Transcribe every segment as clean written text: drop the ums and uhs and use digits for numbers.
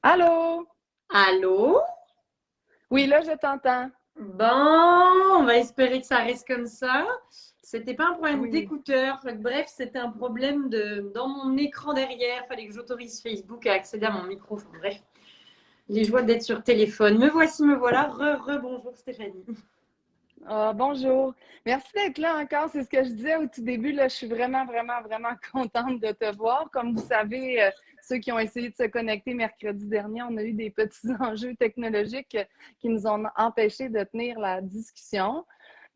Allô? Allô? Oui, là, je t'entends. Bon, on va espérer que ça reste comme ça. C'était pas un problème Oui. d'écouteur. Bref, c'était un problème dans mon écran derrière. Il fallait que j'autorise Facebook à accéder à mon micro. Enfin, bref, les joies d'être sur téléphone. Me voici, me voilà. Bonjour Stéphanie. Ah, bonjour. Merci d'être là encore. C'est ce que je disais au tout début. Là, je suis vraiment, vraiment, vraiment contente de te voir. Comme vous savez, ceux qui ont essayé de se connecter mercredi dernier, on a eu des petits enjeux technologiques qui nous ont empêchés de tenir la discussion.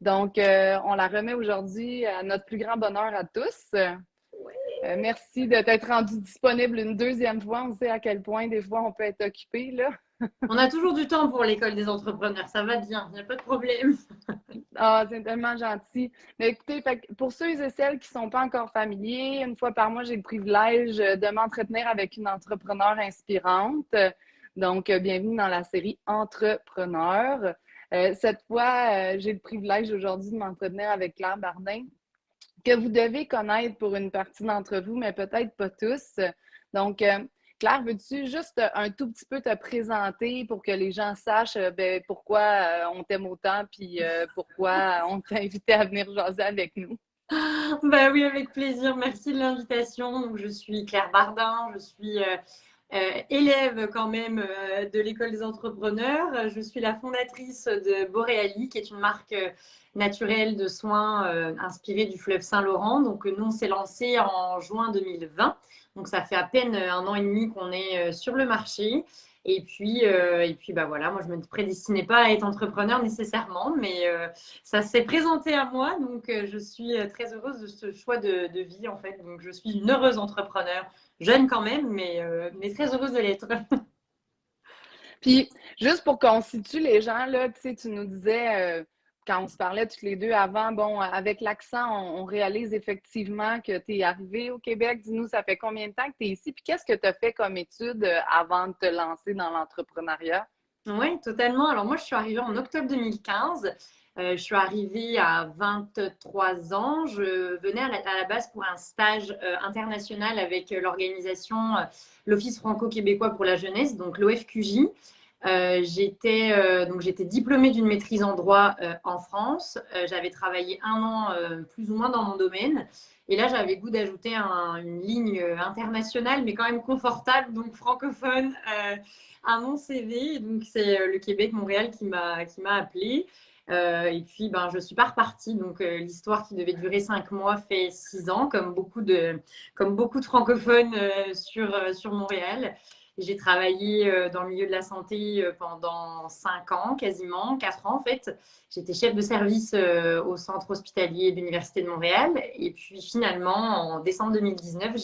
Donc, on la remet aujourd'hui à notre plus grand bonheur à tous. Merci de t'être rendu disponible une deuxième fois. On sait à quel point des fois on peut être occupé, là. On a toujours du temps pour l'école des entrepreneurs. Ça va bien, il n'y a pas de problème. Ah, c'est tellement gentil. Mais écoutez, pour ceux et celles qui ne sont pas encore familiers, une fois par mois, j'ai le privilège de m'entretenir avec une entrepreneure inspirante. Donc, bienvenue dans la série Entrepreneur. Cette fois, j'ai le privilège aujourd'hui de m'entretenir avec Claire Bardin, que vous devez connaître pour une partie d'entre vous, mais peut-être pas tous. Donc, Claire, veux-tu juste un tout petit peu te présenter pour que les gens sachent pourquoi on t'aime autant puis pourquoi on t'a invité à venir jaser avec nous? Bah oui, avec plaisir. Merci de l'invitation. Donc, je suis Claire Bardin. Je suis élève quand même de l'école des entrepreneurs. Je suis la fondatrice de Boreali, qui est une marque naturelle de soins inspirée du fleuve Saint-Laurent. Donc, nous, on s'est lancé en juin 2020. Donc, ça fait à peine un an et demi qu'on est sur le marché. Et puis bah voilà, moi je me prédestinais pas à être entrepreneur nécessairement, mais ça s'est présenté à moi, donc je suis très heureuse de ce choix de vie en fait. Donc je suis une heureuse entrepreneur, jeune quand même, mais très heureuse de l'être. Puis, juste pour qu'on situe les gens, là, tu sais, tu nous disais, quand on se parlait toutes les deux avant, bon, avec l'accent, on réalise effectivement que tu es arrivé au Québec. Dis-nous, ça fait combien de temps que tu es ici? Puis, qu'est-ce que tu as fait comme étude avant de te lancer dans l'entrepreneuriat? Oui, totalement. Alors moi, je suis arrivée en octobre 2015. Je suis arrivée à 23 ans. Je venais à la base pour un stage international avec l'organisation, l'Office franco-québécois pour la jeunesse, donc l'OFQJ. Donc j'étais diplômée d'une maîtrise en droit en France. J'avais travaillé un an plus ou moins dans mon domaine. Et là, j'avais le goût d'ajouter une ligne internationale, mais quand même confortable, donc francophone, à mon CV. Donc, c'est le Québec, Montréal qui m'a appelé. Et puis, ben, je ne suis pas repartie. Donc, l'histoire qui devait durer 5 mois fait 6 ans, comme beaucoup de francophones sur Montréal. J'ai travaillé dans le milieu de la santé pendant 5 ans, quasiment 4 ans en fait. J'étais chef de service au centre hospitalier de l'Université de Montréal. Et puis finalement, en décembre 2019,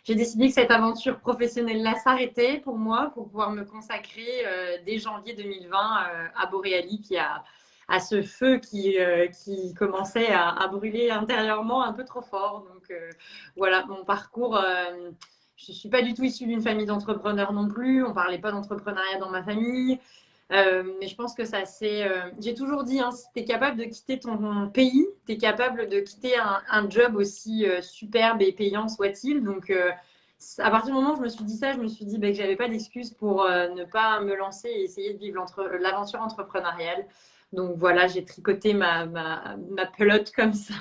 j'ai décidé que cette aventure professionnelle-là s'arrêtait pour moi, pour pouvoir me consacrer dès janvier 2020 à Boreali, puis à ce feu qui commençait à brûler intérieurement un peu trop fort. Donc voilà, mon parcours. Je ne suis pas du tout issue d'une famille d'entrepreneurs non plus. On ne parlait pas d'entrepreneuriat dans ma famille. Mais je pense que ça c'est. J'ai toujours dit, hein, si tu es capable de quitter ton pays, tu es capable de quitter un job aussi superbe et payant soit-il. Donc, à partir du moment où je me suis dit ça, je me suis dit que j'avais pas d'excuse pour ne pas me lancer et essayer de vivre l'aventure entrepreneuriale. Donc voilà, j'ai tricoté ma pelote comme ça.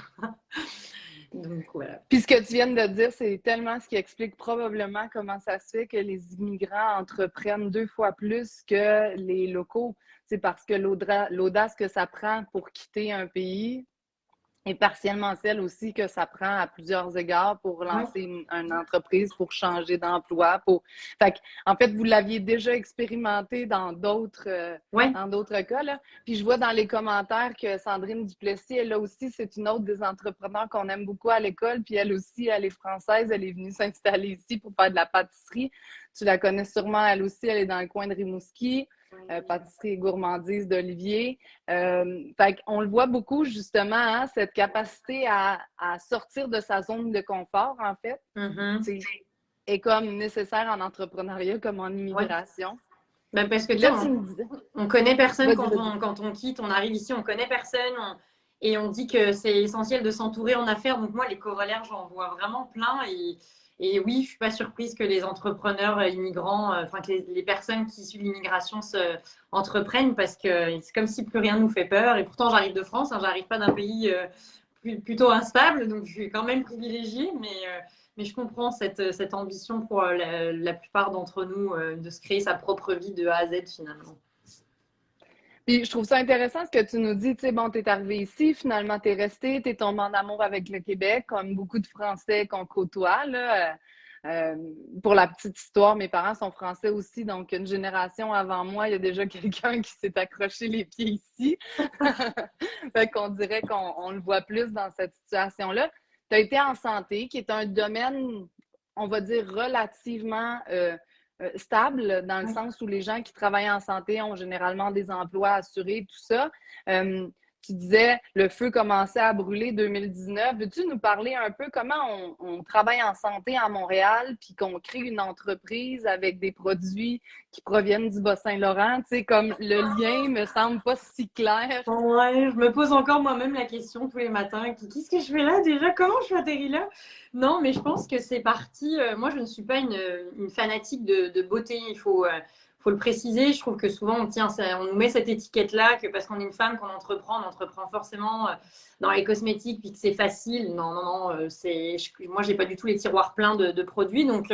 Donc voilà. Puis ce que tu viens de dire, c'est tellement ce qui explique probablement comment ça se fait que les immigrants entreprennent 2 fois plus que les locaux. C'est parce que l'audace que ça prend pour quitter un pays est partiellement celle aussi que ça prend à plusieurs égards pour Ouais. lancer une entreprise, pour changer d'emploi. Fait que, en fait, vous l'aviez déjà expérimenté Ouais. dans d'autres cas. Là. Puis je vois dans les commentaires que Sandrine Duplessis, elle aussi, c'est une autre des entrepreneurs qu'on aime beaucoup à l'école. Puis elle aussi, elle est française, elle est venue s'installer ici pour faire de la pâtisserie. Tu la connais sûrement, elle aussi, elle est dans le coin de Rimouski. Pâtisserie et gourmandise d'Olivier. Fait on le voit beaucoup, justement, hein, cette capacité à sortir de sa zone de confort, en fait, Mm-hmm. est comme nécessaire en entrepreneuriat comme en Ouais. immigration. Ben parce que Puis tu sais, là, tu me disais, on connaît personne vas-y, quand vas-y. on quitte, on arrive ici, on connaît personne. Et on dit que c'est essentiel de s'entourer en affaires. Donc moi, les corollaires, j'en vois vraiment plein. Et oui, je ne suis pas surprise que les entrepreneurs immigrants, enfin que les personnes qui suivent l'immigration entreprennent parce que c'est comme si plus rien nous fait peur. Et pourtant, j'arrive de France, hein, j'arrive pas d'un pays plutôt instable, donc je suis quand même privilégiée, mais je comprends cette ambition pour la plupart d'entre nous de se créer sa propre vie de A à Z finalement. Puis je trouve ça intéressant ce que tu nous dis. Tu sais, bon, t'es arrivé ici, finalement, t'es resté, t'es tombé en amour avec le Québec, comme beaucoup de Français qu'on côtoie, là. Pour la petite histoire, mes parents sont français aussi, donc une génération avant moi, il y a déjà quelqu'un qui s'est accroché les pieds ici. Fait qu'on dirait qu'on le voit plus dans cette situation-là. Tu as été en santé, qui est un domaine, on va dire, relativement stable, dans le sens où les gens qui travaillent en santé ont généralement des emplois assurés, tout ça. Tu disais, le feu commençait à brûler 2019. Veux-tu nous parler un peu comment on travaille en santé à Montréal, puis qu'on crée une entreprise avec des produits qui proviennent du Bas-Saint-Laurent? Tu sais, comme le lien me semble pas si clair. Ouais, je me pose encore moi-même la question tous les matins. Qu'est-ce que je fais là déjà? Comment je suis atterrie là? Non, mais je pense que c'est parti. Moi, je ne suis pas une fanatique de beauté. Faut le préciser. Je trouve que souvent, on nous met cette étiquette-là que parce qu'on est une femme qu'on entreprend, on entreprend forcément dans les cosmétiques puis que c'est facile. Non, non, non. Moi, j'ai pas du tout les tiroirs pleins de produits. Donc,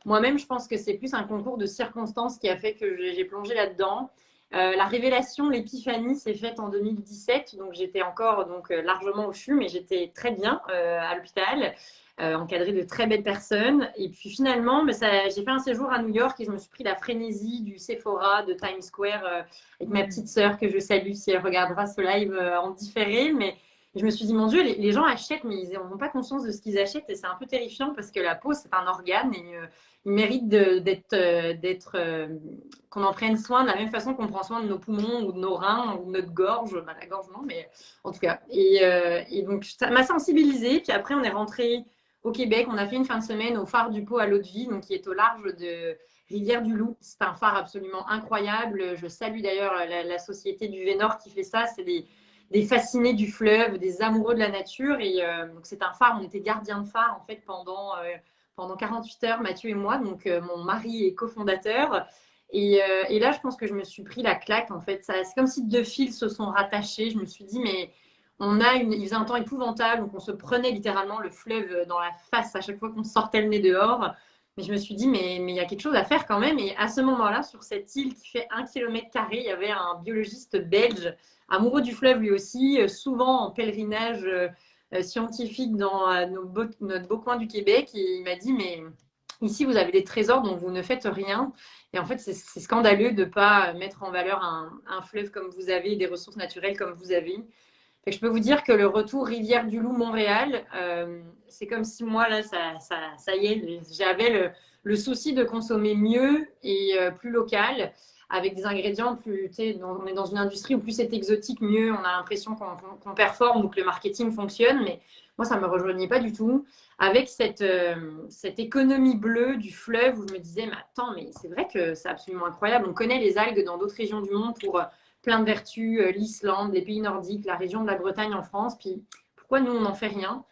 moi-même, je pense que c'est plus un concours de circonstances qui a fait que j'ai plongé là-dedans. La révélation, l'épiphanie s'est faite en 2017, donc j'étais encore largement au CHU, mais j'étais très bien à l'hôpital, encadrée de très belles personnes. Et puis finalement, j'ai fait un séjour à New York et je me suis pris la frénésie du Sephora, de Times Square, avec ma petite sœur que je salue si elle regardera ce live en différé. Mais je me suis dit, mon Dieu, les gens achètent, mais ils n'ont pas conscience de ce qu'ils achètent et c'est un peu terrifiant parce que la peau, c'est un organe et il mérite qu'on en prenne soin de la même façon qu'on prend soin de nos poumons ou de nos reins ou de notre gorge. Bah, la gorge, non, mais en tout cas. Et donc, ça m'a sensibilisée. Puis après, on est rentré au Québec. On a fait une fin de semaine au phare du Pot à l'Eau-de-Vie, donc qui est au large de Rivière-du-Loup. C'est un phare absolument incroyable. Je salue d'ailleurs la société du Vénor qui fait ça. C'est des fascinés du fleuve, des amoureux de la nature. Et donc, c'est un phare. On était gardien de phare en fait pendant 48 heures, Mathieu et moi. Donc, mon mari est cofondateur. Et là, je pense que je me suis pris la claque, en fait. C'est comme si deux fils se sont rattachés. Je me suis dit, mais il faisait un temps épouvantable, donc on se prenait littéralement le fleuve dans la face à chaque fois qu'on sortait le nez dehors. Mais je me suis dit, mais il y a quelque chose à faire quand même. Et à ce moment-là, sur cette île qui fait 1 km², il y avait un biologiste belge, amoureux du fleuve lui aussi, souvent en pèlerinage scientifique dans notre beau coin du Québec. Et il m'a dit, mais ici, vous avez des trésors dont vous ne faites rien. Et en fait, c'est scandaleux de ne pas mettre en valeur un fleuve comme vous avez, des ressources naturelles comme vous avez. Fait que je peux vous dire que le retour Rivière-du-Loup Montréal, c'est comme si moi, là, ça y est, j'avais le souci de consommer mieux et plus local, avec des ingrédients plus, tu sais, on est dans une industrie où plus c'est exotique, mieux on a l'impression qu'on performe ou que le marketing fonctionne, mais moi, ça ne me rejoignait pas du tout. Avec cette économie bleue du fleuve où je me disais, mais attends, mais c'est vrai que c'est absolument incroyable. On connaît les algues dans d'autres régions du monde pour plein de vertus, l'Islande, les pays nordiques, la région de la Bretagne en France. Puis pourquoi nous, on n'en fait rien?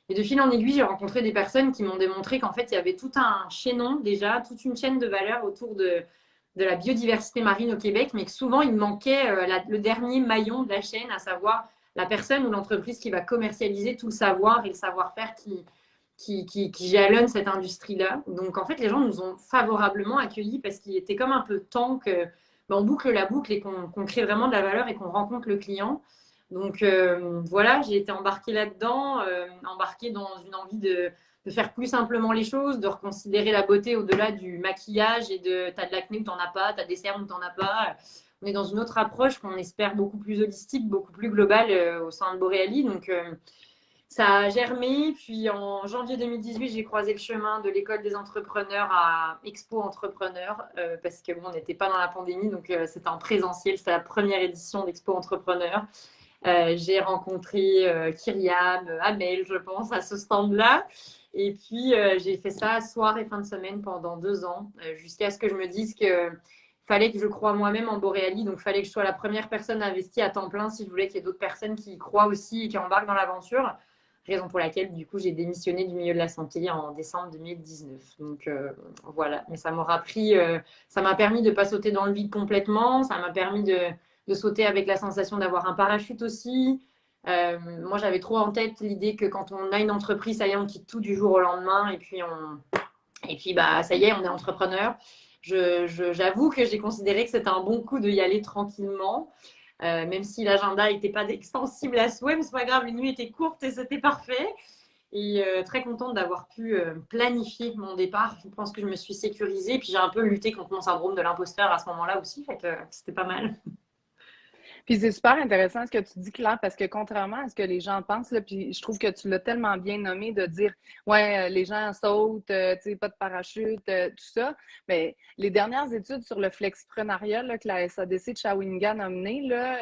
Et de fil en aiguille, j'ai rencontré des personnes qui m'ont démontré qu'en fait, il y avait tout un chaînon déjà, toute une chaîne de valeur autour de la biodiversité marine au Québec, mais que souvent, il manquait le dernier maillon de la chaîne, à savoir la personne ou l'entreprise qui va commercialiser tout le savoir et le savoir-faire qui jalonne cette industrie-là. Donc, en fait, les gens nous ont favorablement accueillis parce qu'il était comme un peu temps que on boucle la boucle et qu'on crée vraiment de la valeur et qu'on rencontre le client. Donc, voilà, j'ai été embarquée là-dedans, embarquée dans une envie de faire plus simplement les choses, de reconsidérer la beauté au-delà du maquillage et de t'as de l'acné ou t'en as pas, t'as des cernes ou t'en as pas. On est dans une autre approche qu'on espère beaucoup plus holistique, beaucoup plus globale au sein de Boreali. Donc, ça a germé. Puis en janvier 2018, j'ai croisé le chemin de l'école des entrepreneurs à Expo Entrepreneurs parce que bon, on n'était pas dans la pandémie, donc c'était en présentiel. C'était la première édition d'Expo Entrepreneurs. J'ai rencontré Kyriam, Amel, je pense, à ce stand-là. Et puis, j'ai fait ça soir et fin de semaine pendant 2 ans, jusqu'à ce que je me dise que fallait que je croie moi-même en Boreali. Donc, il fallait que je sois la première personne investie à temps plein si je voulais qu'il y ait d'autres personnes qui y croient aussi et qui embarquent dans l'aventure. raison pour laquelle, du coup, j'ai démissionné du milieu de la santé en décembre 2019. Donc, voilà. Mais ça m'aura pris, ça m'a permis de ne pas sauter dans le vide complètement. Ça m'a permis de sauter avec la sensation d'avoir un parachute aussi. Moi, j'avais trop en tête l'idée que quand on a une entreprise, ça y est, on quitte tout du jour au lendemain et puis bah, ça y est, on est entrepreneur. J'avoue que j'ai considéré que c'était un bon coup d'y aller tranquillement. Même si l'agenda n'était pas extensible à souhait, mais c'est pas grave, les nuits étaient courtes et c'était parfait. Et très contente d'avoir pu planifier mon départ. Je pense que je me suis sécurisée. Puis j'ai un peu lutté contre mon syndrome de l'imposteur à ce moment-là aussi. Fait que c'était pas mal. Puis c'est super intéressant ce que tu dis, Claire, parce que contrairement à ce que les gens pensent, là, puis je trouve que tu l'as tellement bien nommé de dire, ouais, les gens sautent, tu sais, pas de parachute, tout ça. Mais les dernières études sur le flexiprenariat là, que la SADC de Shawinigan a mené, là,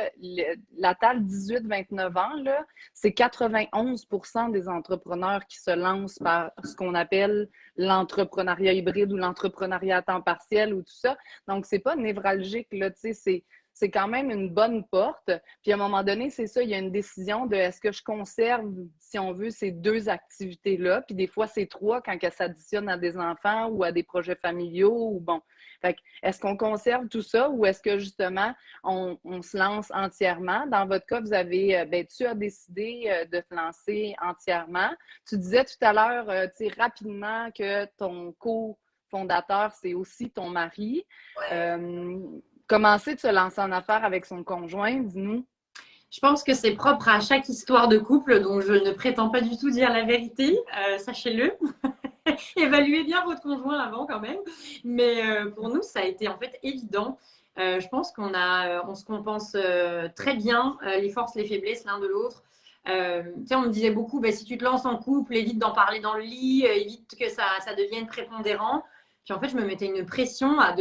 la table 18-29 ans, là, c'est 91% des entrepreneurs qui se lancent par ce qu'on appelle l'entrepreneuriat hybride ou l'entrepreneuriat à temps partiel ou tout ça. Donc, c'est pas névralgique, là, tu sais, c'est quand même une bonne porte. Puis à un moment donné, c'est ça, il y a une décision de est-ce que je conserve, si on veut, ces deux activités-là. Puis des fois, c'est trois quand elles s'additionnent à des enfants ou à des projets familiaux ou bon. Fait que, est-ce qu'on conserve tout ça ou est-ce que justement, on se lance entièrement? Dans votre cas, vous avez, ben, tu as décidé de te lancer entièrement. Tu disais tout à l'heure, tu sais, rapidement que ton cofondateur, c'est aussi ton mari. Commencer de se lancer en affaires avec son conjoint, dis-nous. Je pense que c'est propre à chaque histoire de couple, dont je ne prétends pas du tout dire la vérité. Sachez-le. Évaluez bien votre conjoint avant quand même. Mais pour nous, ça a été en fait évident. Je pense on se compense très bien les forces, les faiblesses l'un de l'autre. On me disait beaucoup, bah, si tu te lances en couple, évite d'en parler dans le lit, évite que ça devienne prépondérant. Puis en fait, je me mettais une pression à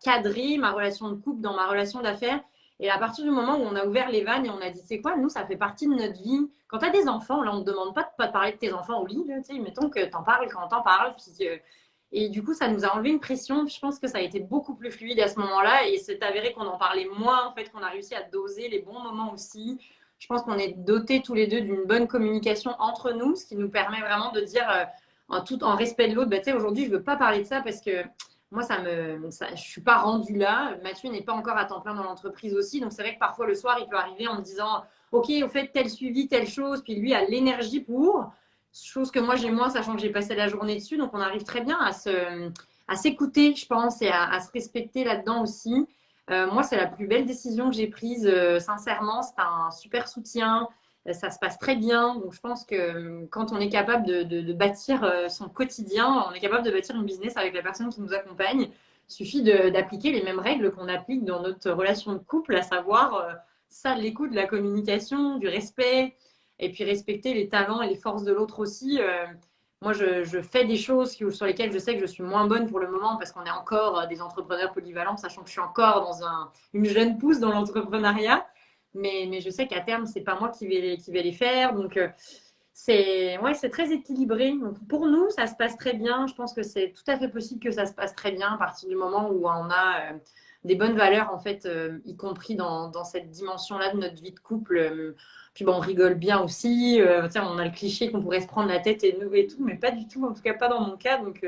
cadrer ma relation de couple dans ma relation d'affaires. Et à partir du moment où on a ouvert les vannes et on a dit, c'est quoi, nous, ça fait partie de notre vie. Quand tu as des enfants, là, on ne te demande pas de parler de tes enfants au lit. Là, mettons que tu en parles quand tu en parles. Et du coup, ça nous a enlevé une pression. Je pense que ça a été beaucoup plus fluide à ce moment-là. Et c'est avéré qu'on en parlait moins, en fait, qu'on a réussi à doser les bons moments aussi. Je pense qu'on est dotés tous les deux d'une bonne communication entre nous, ce qui nous permet vraiment de dire en respect de l'autre, bah, aujourd'hui, je ne veux pas parler de ça parce que moi, je ne suis pas rendue là. Mathieu n'est pas encore à temps plein dans l'entreprise aussi. Donc, c'est vrai que parfois, le soir, il peut arriver en me disant, OK, au fait, tel suivi, telle chose. Puis lui a l'énergie pour. Chose que moi, j'ai moins, sachant que j'ai passé la journée dessus. Donc, on arrive très bien à s'écouter, je pense, et à se respecter là-dedans aussi. Moi, c'est la plus belle décision que j'ai prise, sincèrement. C'est un super soutien. Ça se passe très bien. Donc, je pense que quand on est capable de bâtir son quotidien, on est capable de bâtir une business avec la personne qui nous accompagne. Il suffit d'appliquer les mêmes règles qu'on applique dans notre relation de couple, à savoir ça, l'écoute, la communication, du respect, et puis respecter les talents et les forces de l'autre aussi. Moi, je fais des choses sur lesquelles je sais que je suis moins bonne pour le moment parce qu'on est encore des entrepreneurs polyvalents, sachant que je suis encore dans une jeune pousse dans l'entrepreneuriat. Mais je sais qu'à terme, c'est pas moi qui vais les faire. Donc, c'est très équilibré. Donc, pour nous, ça se passe très bien. Je pense que c'est tout à fait possible que ça se passe très bien à partir du moment où on a des bonnes valeurs, en fait, y compris dans cette dimension-là de notre vie de couple. Puis bon, on rigole bien aussi. On a le cliché qu'on pourrait se prendre la tête et nous et tout, mais pas du tout, en tout cas pas dans mon cas. Donc,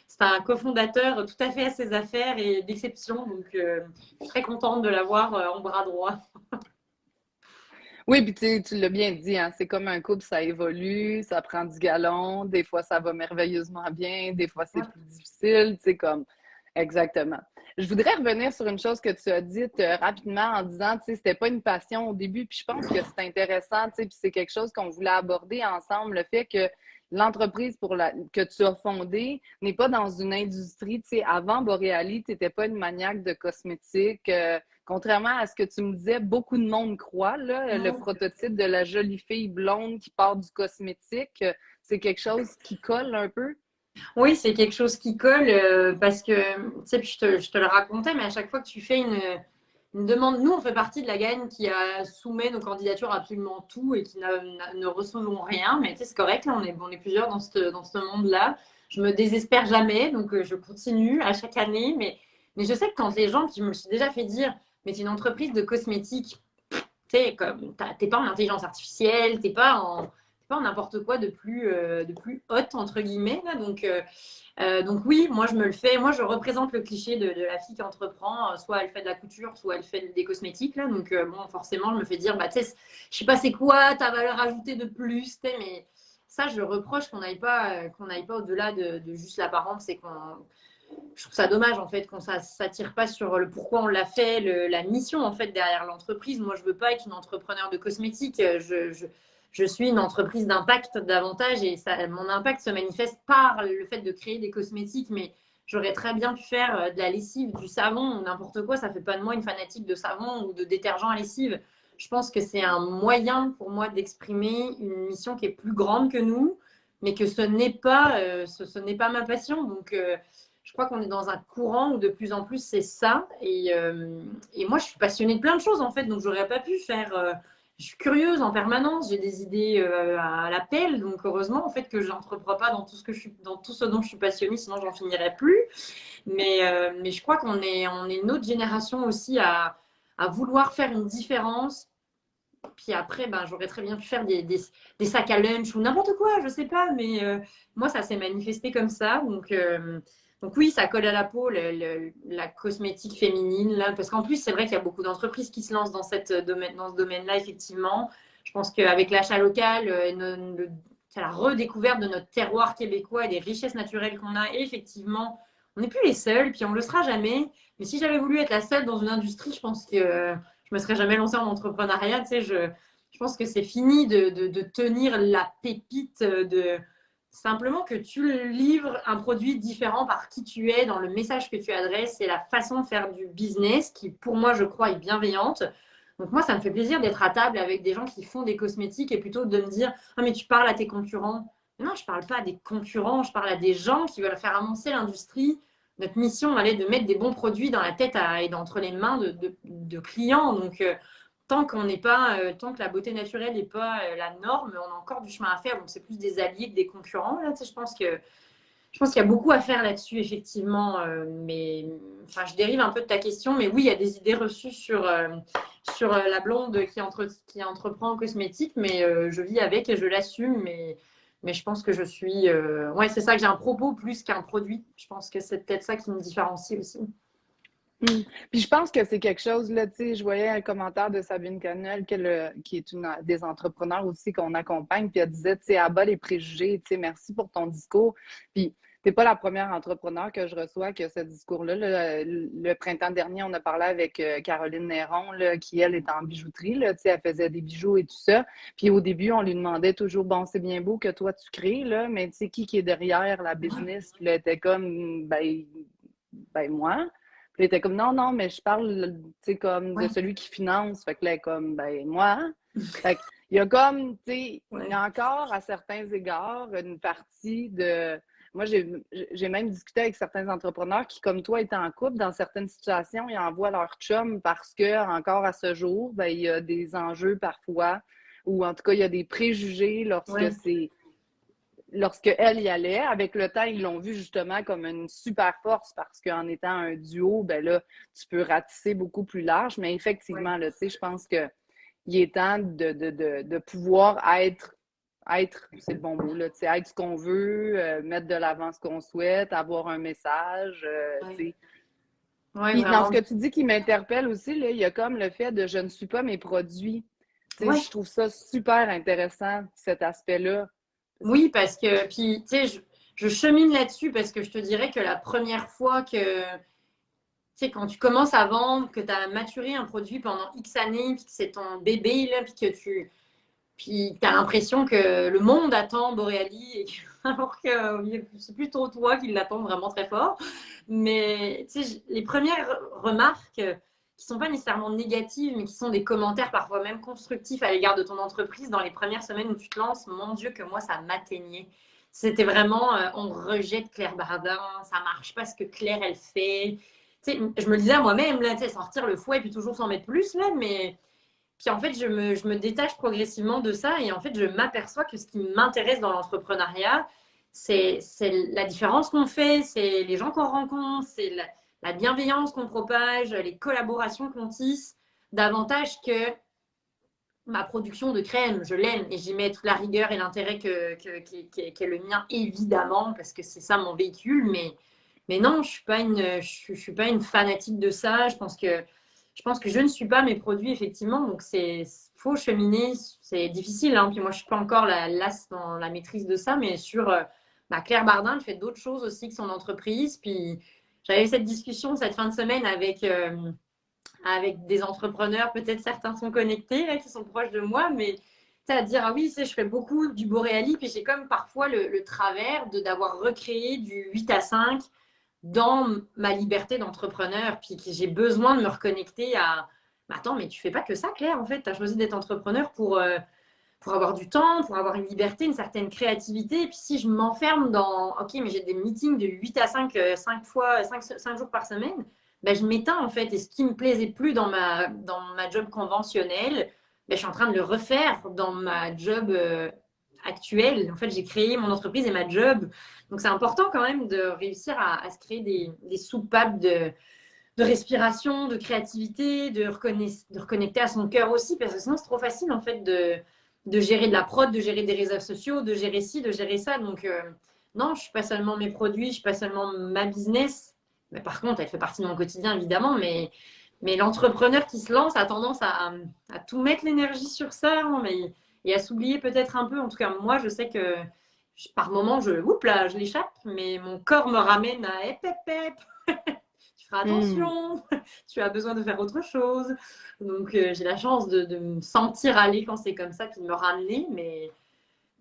c'est un cofondateur tout à fait à ses affaires et d'exception. Donc, je suis très contente de l'avoir en bras droit. Oui, puis tu l'as bien dit, hein, c'est comme un couple, ça évolue, ça prend du galon, des fois ça va merveilleusement bien, des fois c'est plus difficile, tu sais, comme exactement. Je voudrais revenir sur une chose que tu as dite rapidement en disant, tu sais, c'était pas une passion au début, puis je pense que c'est intéressant, tu sais, puis c'est quelque chose qu'on voulait aborder ensemble, le fait que l'entreprise que tu as fondée n'est pas dans une industrie, tu sais, avant Boreali, tu n'étais pas une maniaque de cosmétiques. Contrairement à ce que tu me disais, beaucoup de monde croit, là, le prototype de la jolie fille blonde qui part du cosmétique, c'est quelque chose qui colle un peu. Oui, c'est quelque chose qui colle parce que, tu sais, puis je te le racontais, mais à chaque fois que tu fais une demande, nous, on fait partie de la gang qui a soumet nos candidatures à absolument tout et qui ne recevons rien, mais tu sais, c'est correct, là, on est plusieurs dans ce monde-là. Je me désespère jamais, donc je continue à chaque année, mais je sais que quand les gens, qui me suis déjà fait dire, mais c'est une entreprise de cosmétiques, tu sais, comme t'es pas en intelligence artificielle, t'es pas pas, n'importe quoi de plus hot, entre guillemets. Là. Donc oui, moi je me le fais. Moi je représente le cliché de la fille qui entreprend. Soit elle fait de la couture, soit elle fait des cosmétiques. Là. Donc bon, forcément, je me fais dire, bah, tu sais, je sais pas c'est quoi ta valeur ajoutée de plus. Mais ça, je reproche qu'on n'aille pas au-delà de juste l'apparence. C'est qu'on je trouve ça dommage en fait qu'on ne s'attire pas sur le pourquoi on l'a fait, la mission en fait derrière l'entreprise. Moi, je veux pas être une entrepreneur de cosmétiques. Je suis une entreprise d'impact davantage et ça, mon impact se manifeste par le fait de créer des cosmétiques. Mais j'aurais très bien pu faire de la lessive, du savon ou n'importe quoi. Ça fait pas de moi une fanatique de savon ou de détergent à lessive. Je pense que c'est un moyen pour moi d'exprimer une mission qui est plus grande que nous, mais que ce n'est pas, ce n'est pas ma passion. Donc je crois qu'on est dans un courant où de plus en plus c'est ça. Et moi, je suis passionnée de plein de choses en fait, donc j'aurais pas pu faire. Je suis curieuse en permanence, j'ai des idées à l'appel, donc heureusement en fait que je n'entreprends pas dans tout ce que je suis, dans tout ce dont je suis passionnée, sinon j'en finirais plus. Mais je crois on est une autre génération aussi à vouloir faire une différence. Puis après, ben, j'aurais très bien pu faire des sacs à lunch ou n'importe quoi, je sais pas, mais moi, ça s'est manifesté comme ça. Donc oui, ça colle à la peau, la cosmétique féminine, là, parce qu'en plus, c'est vrai qu'il y a beaucoup d'entreprises qui se lancent dans dans ce domaine-là, effectivement. Je pense qu'avec l'achat local, c'est la redécouverte de notre terroir québécois et des richesses naturelles qu'on a, et effectivement, on n'est plus les seuls, puis on ne le sera jamais. Mais si j'avais voulu être la seule dans une industrie, je pense que je me serais jamais lancée en entrepreneuriat. Tu sais, je pense que c'est fini de tenir la pépite simplement que tu livres un produit différent par qui tu es, dans le message que tu adresses et la façon de faire du business qui, pour moi, je crois, est bienveillante. Donc moi, ça me fait plaisir d'être à table avec des gens qui font des cosmétiques et plutôt de me dire « Ah, mais tu parles à tes concurrents ». Non, je ne parle pas à des concurrents, je parle à des gens qui veulent faire avancer l'industrie. Notre mission, elle est de mettre des bons produits dans la tête et entre les mains de clients. Donc, tant que la beauté naturelle n'est pas la norme, on a encore du chemin à faire. Donc, c'est plus des alliés que des concurrents. Là, tu sais, je pense qu'il y a beaucoup à faire là-dessus, effectivement. Mais enfin, je dérive un peu de ta question. Mais oui, il y a des idées reçues sur la blonde qui entreprend en cosmétique. Mais je vis avec et je l'assume. Mais je pense que je suis. Ouais, c'est ça que j'ai un propos plus qu'un produit. Je pense que c'est peut-être ça qui me différencie aussi. Puis je pense que c'est quelque chose, là, tu sais, je voyais un commentaire de Sabine Canel, qui est une des entrepreneurs aussi qu'on accompagne, puis elle disait, tu sais, abat les préjugés, tu sais, merci pour ton discours. Puis t'es pas la première entrepreneur que je reçois qui a ce discours-là. Le printemps dernier, on a parlé avec Caroline Néron, là, qui, elle, est en bijouterie, là, tu sais, elle faisait des bijoux et tout ça. Puis au début, on lui demandait toujours, bon, c'est bien beau que toi, tu crées, là, mais tu sais, qui est derrière la business? Puis là, elle était comme, ben moi. Puis il était comme non, non, mais je parle, tu sais, comme de Ouais. celui qui finance. Fait que là, comme, ben, moi. Fait que, il y a comme, tu sais, il y a encore à certains égards une partie de. Moi, j'ai même discuté avec certains entrepreneurs qui, comme toi, étaient en couple. Dans certaines situations, ils envoient leur chum parce que, encore à ce jour, ben, il y a des enjeux parfois, ou en tout cas, il y a des préjugés Ouais. lorsque elle y allait. Avec le temps, ils l'ont vu justement comme une super force parce qu'en étant un duo, ben là, tu peux ratisser beaucoup plus large. Mais effectivement, là, tu sais, je pense que il est temps de pouvoir être, c'est le bon mot, là, tu sais, être ce qu'on veut, mettre de l'avant ce qu'on souhaite, avoir un message, tu sais. Ouais, Puis dans ce vraiment. que tu dis qui m'interpelle aussi, là, il y a comme le fait de je ne suis pas mes produits. Tu sais, Ouais. je trouve ça super intéressant, cet aspect-là. Oui, parce que, puis, tu sais, je chemine là-dessus parce que je te dirais que la première fois que, tu sais, quand tu commences à vendre, que tu as maturé un produit pendant X années, puis que c'est ton bébé, là, puis tu as l'impression que le monde attend Boréali, alors que c'est plutôt toi qui l'attends vraiment très fort. Mais tu sais, les premières remarques qui sont pas nécessairement négatives, mais qui sont des commentaires parfois même constructifs à l'égard de ton entreprise dans les premières semaines où tu te lances, mon Dieu, que moi, ça m'atteignait. C'était vraiment, on rejette Claire Bardin, ça marche pas ce que Claire, elle fait. Tu sais, je me disais à moi-même, là, tu sais, sortir le fouet et puis toujours s'en mettre plus, là, mais puis en fait, je me détache progressivement de ça et en fait, je m'aperçois que ce qui m'intéresse dans l'entrepreneuriat, c'est la différence qu'on fait, c'est les gens qu'on rencontre, c'est la bienveillance qu'on propage, les collaborations qu'on tisse, davantage que ma production de crème, je l'aime et j'y mets toute la rigueur et l'intérêt qu'est le mien, évidemment, parce que c'est ça mon véhicule. Mais non, je suis pas une fanatique de ça. Je pense que je ne suis pas mes produits, effectivement. Donc, c'est faut cheminer. C'est difficile. Hein. Puis moi, je ne suis pas encore l'as dans la maîtrise de ça. Mais sur Claire Bardin, elle fait d'autres choses aussi que son entreprise. Puis, j'avais cette discussion cette fin de semaine avec des entrepreneurs, peut-être certains sont connectés, là, qui sont proches de moi, mais à dire, ah oui, je fais beaucoup du Boréali, puis j'ai comme parfois le travers d'avoir recréé du 8 à 5 dans ma liberté d'entrepreneur, puis que j'ai besoin de me reconnecter à, attends, mais tu fais pas que ça, Claire, en fait, tu as choisi d'être entrepreneur pour avoir du temps, pour avoir une liberté, une certaine créativité. Et puis si je m'enferme dans, ok, mais j'ai des meetings de 8 à 5, 5 jours par semaine, ben, je m'éteins en fait. Et ce qui ne me plaisait plus dans ma job conventionnelle, ben, je suis en train de le refaire dans ma job actuelle. En fait, j'ai créé mon entreprise et ma job. Donc c'est important quand même de réussir à se créer des soupapes de respiration, de créativité, de reconnecter à son cœur aussi, parce que sinon c'est trop facile en fait de gérer de la prod, de gérer des réseaux sociaux, de gérer ci, de gérer ça. Donc non, je ne suis pas seulement mes produits, je ne suis pas seulement ma business. Mais par contre, elle fait partie de mon quotidien, évidemment. Mais l'entrepreneur qui se lance a tendance à tout mettre l'énergie sur ça, hein, et à s'oublier peut-être un peu. En tout cas, moi, je sais que par moment, je l'échappe, mais mon corps me ramène à hep, hep, hep. Tu feras attention, tu as besoin de faire autre chose. Donc, j'ai la chance de me sentir aller quand c'est comme ça, puis de me ramener.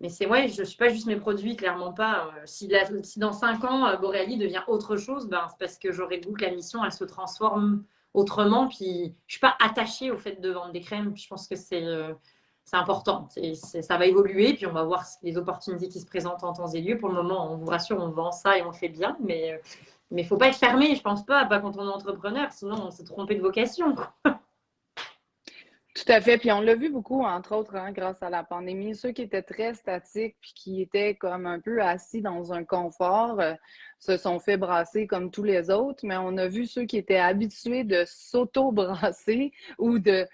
Mais c'est ouais, je ne suis pas juste mes produits, clairement pas. Si dans 5 ans, Boréali devient autre chose, ben, c'est parce que j'aurais le goût que la mission, elle se transforme autrement. Puis, je ne suis pas attachée au fait de vendre des crèmes. Je pense que c'est important. Ça va évoluer, puis on va voir les opportunités qui se présentent en temps et lieu. Pour le moment, on vous rassure, on vend ça et on le fait bien. Mais il ne faut pas être fermé, je pense pas quand on est entrepreneur. Sinon, on s'est trompé de vocation. Tout à fait. Puis on l'a vu beaucoup, entre autres, hein, grâce à la pandémie. Ceux qui étaient très statiques puis qui étaient comme un peu assis dans un confort se sont fait brasser comme tous les autres. Mais on a vu ceux qui étaient habitués de s'auto-brasser ou de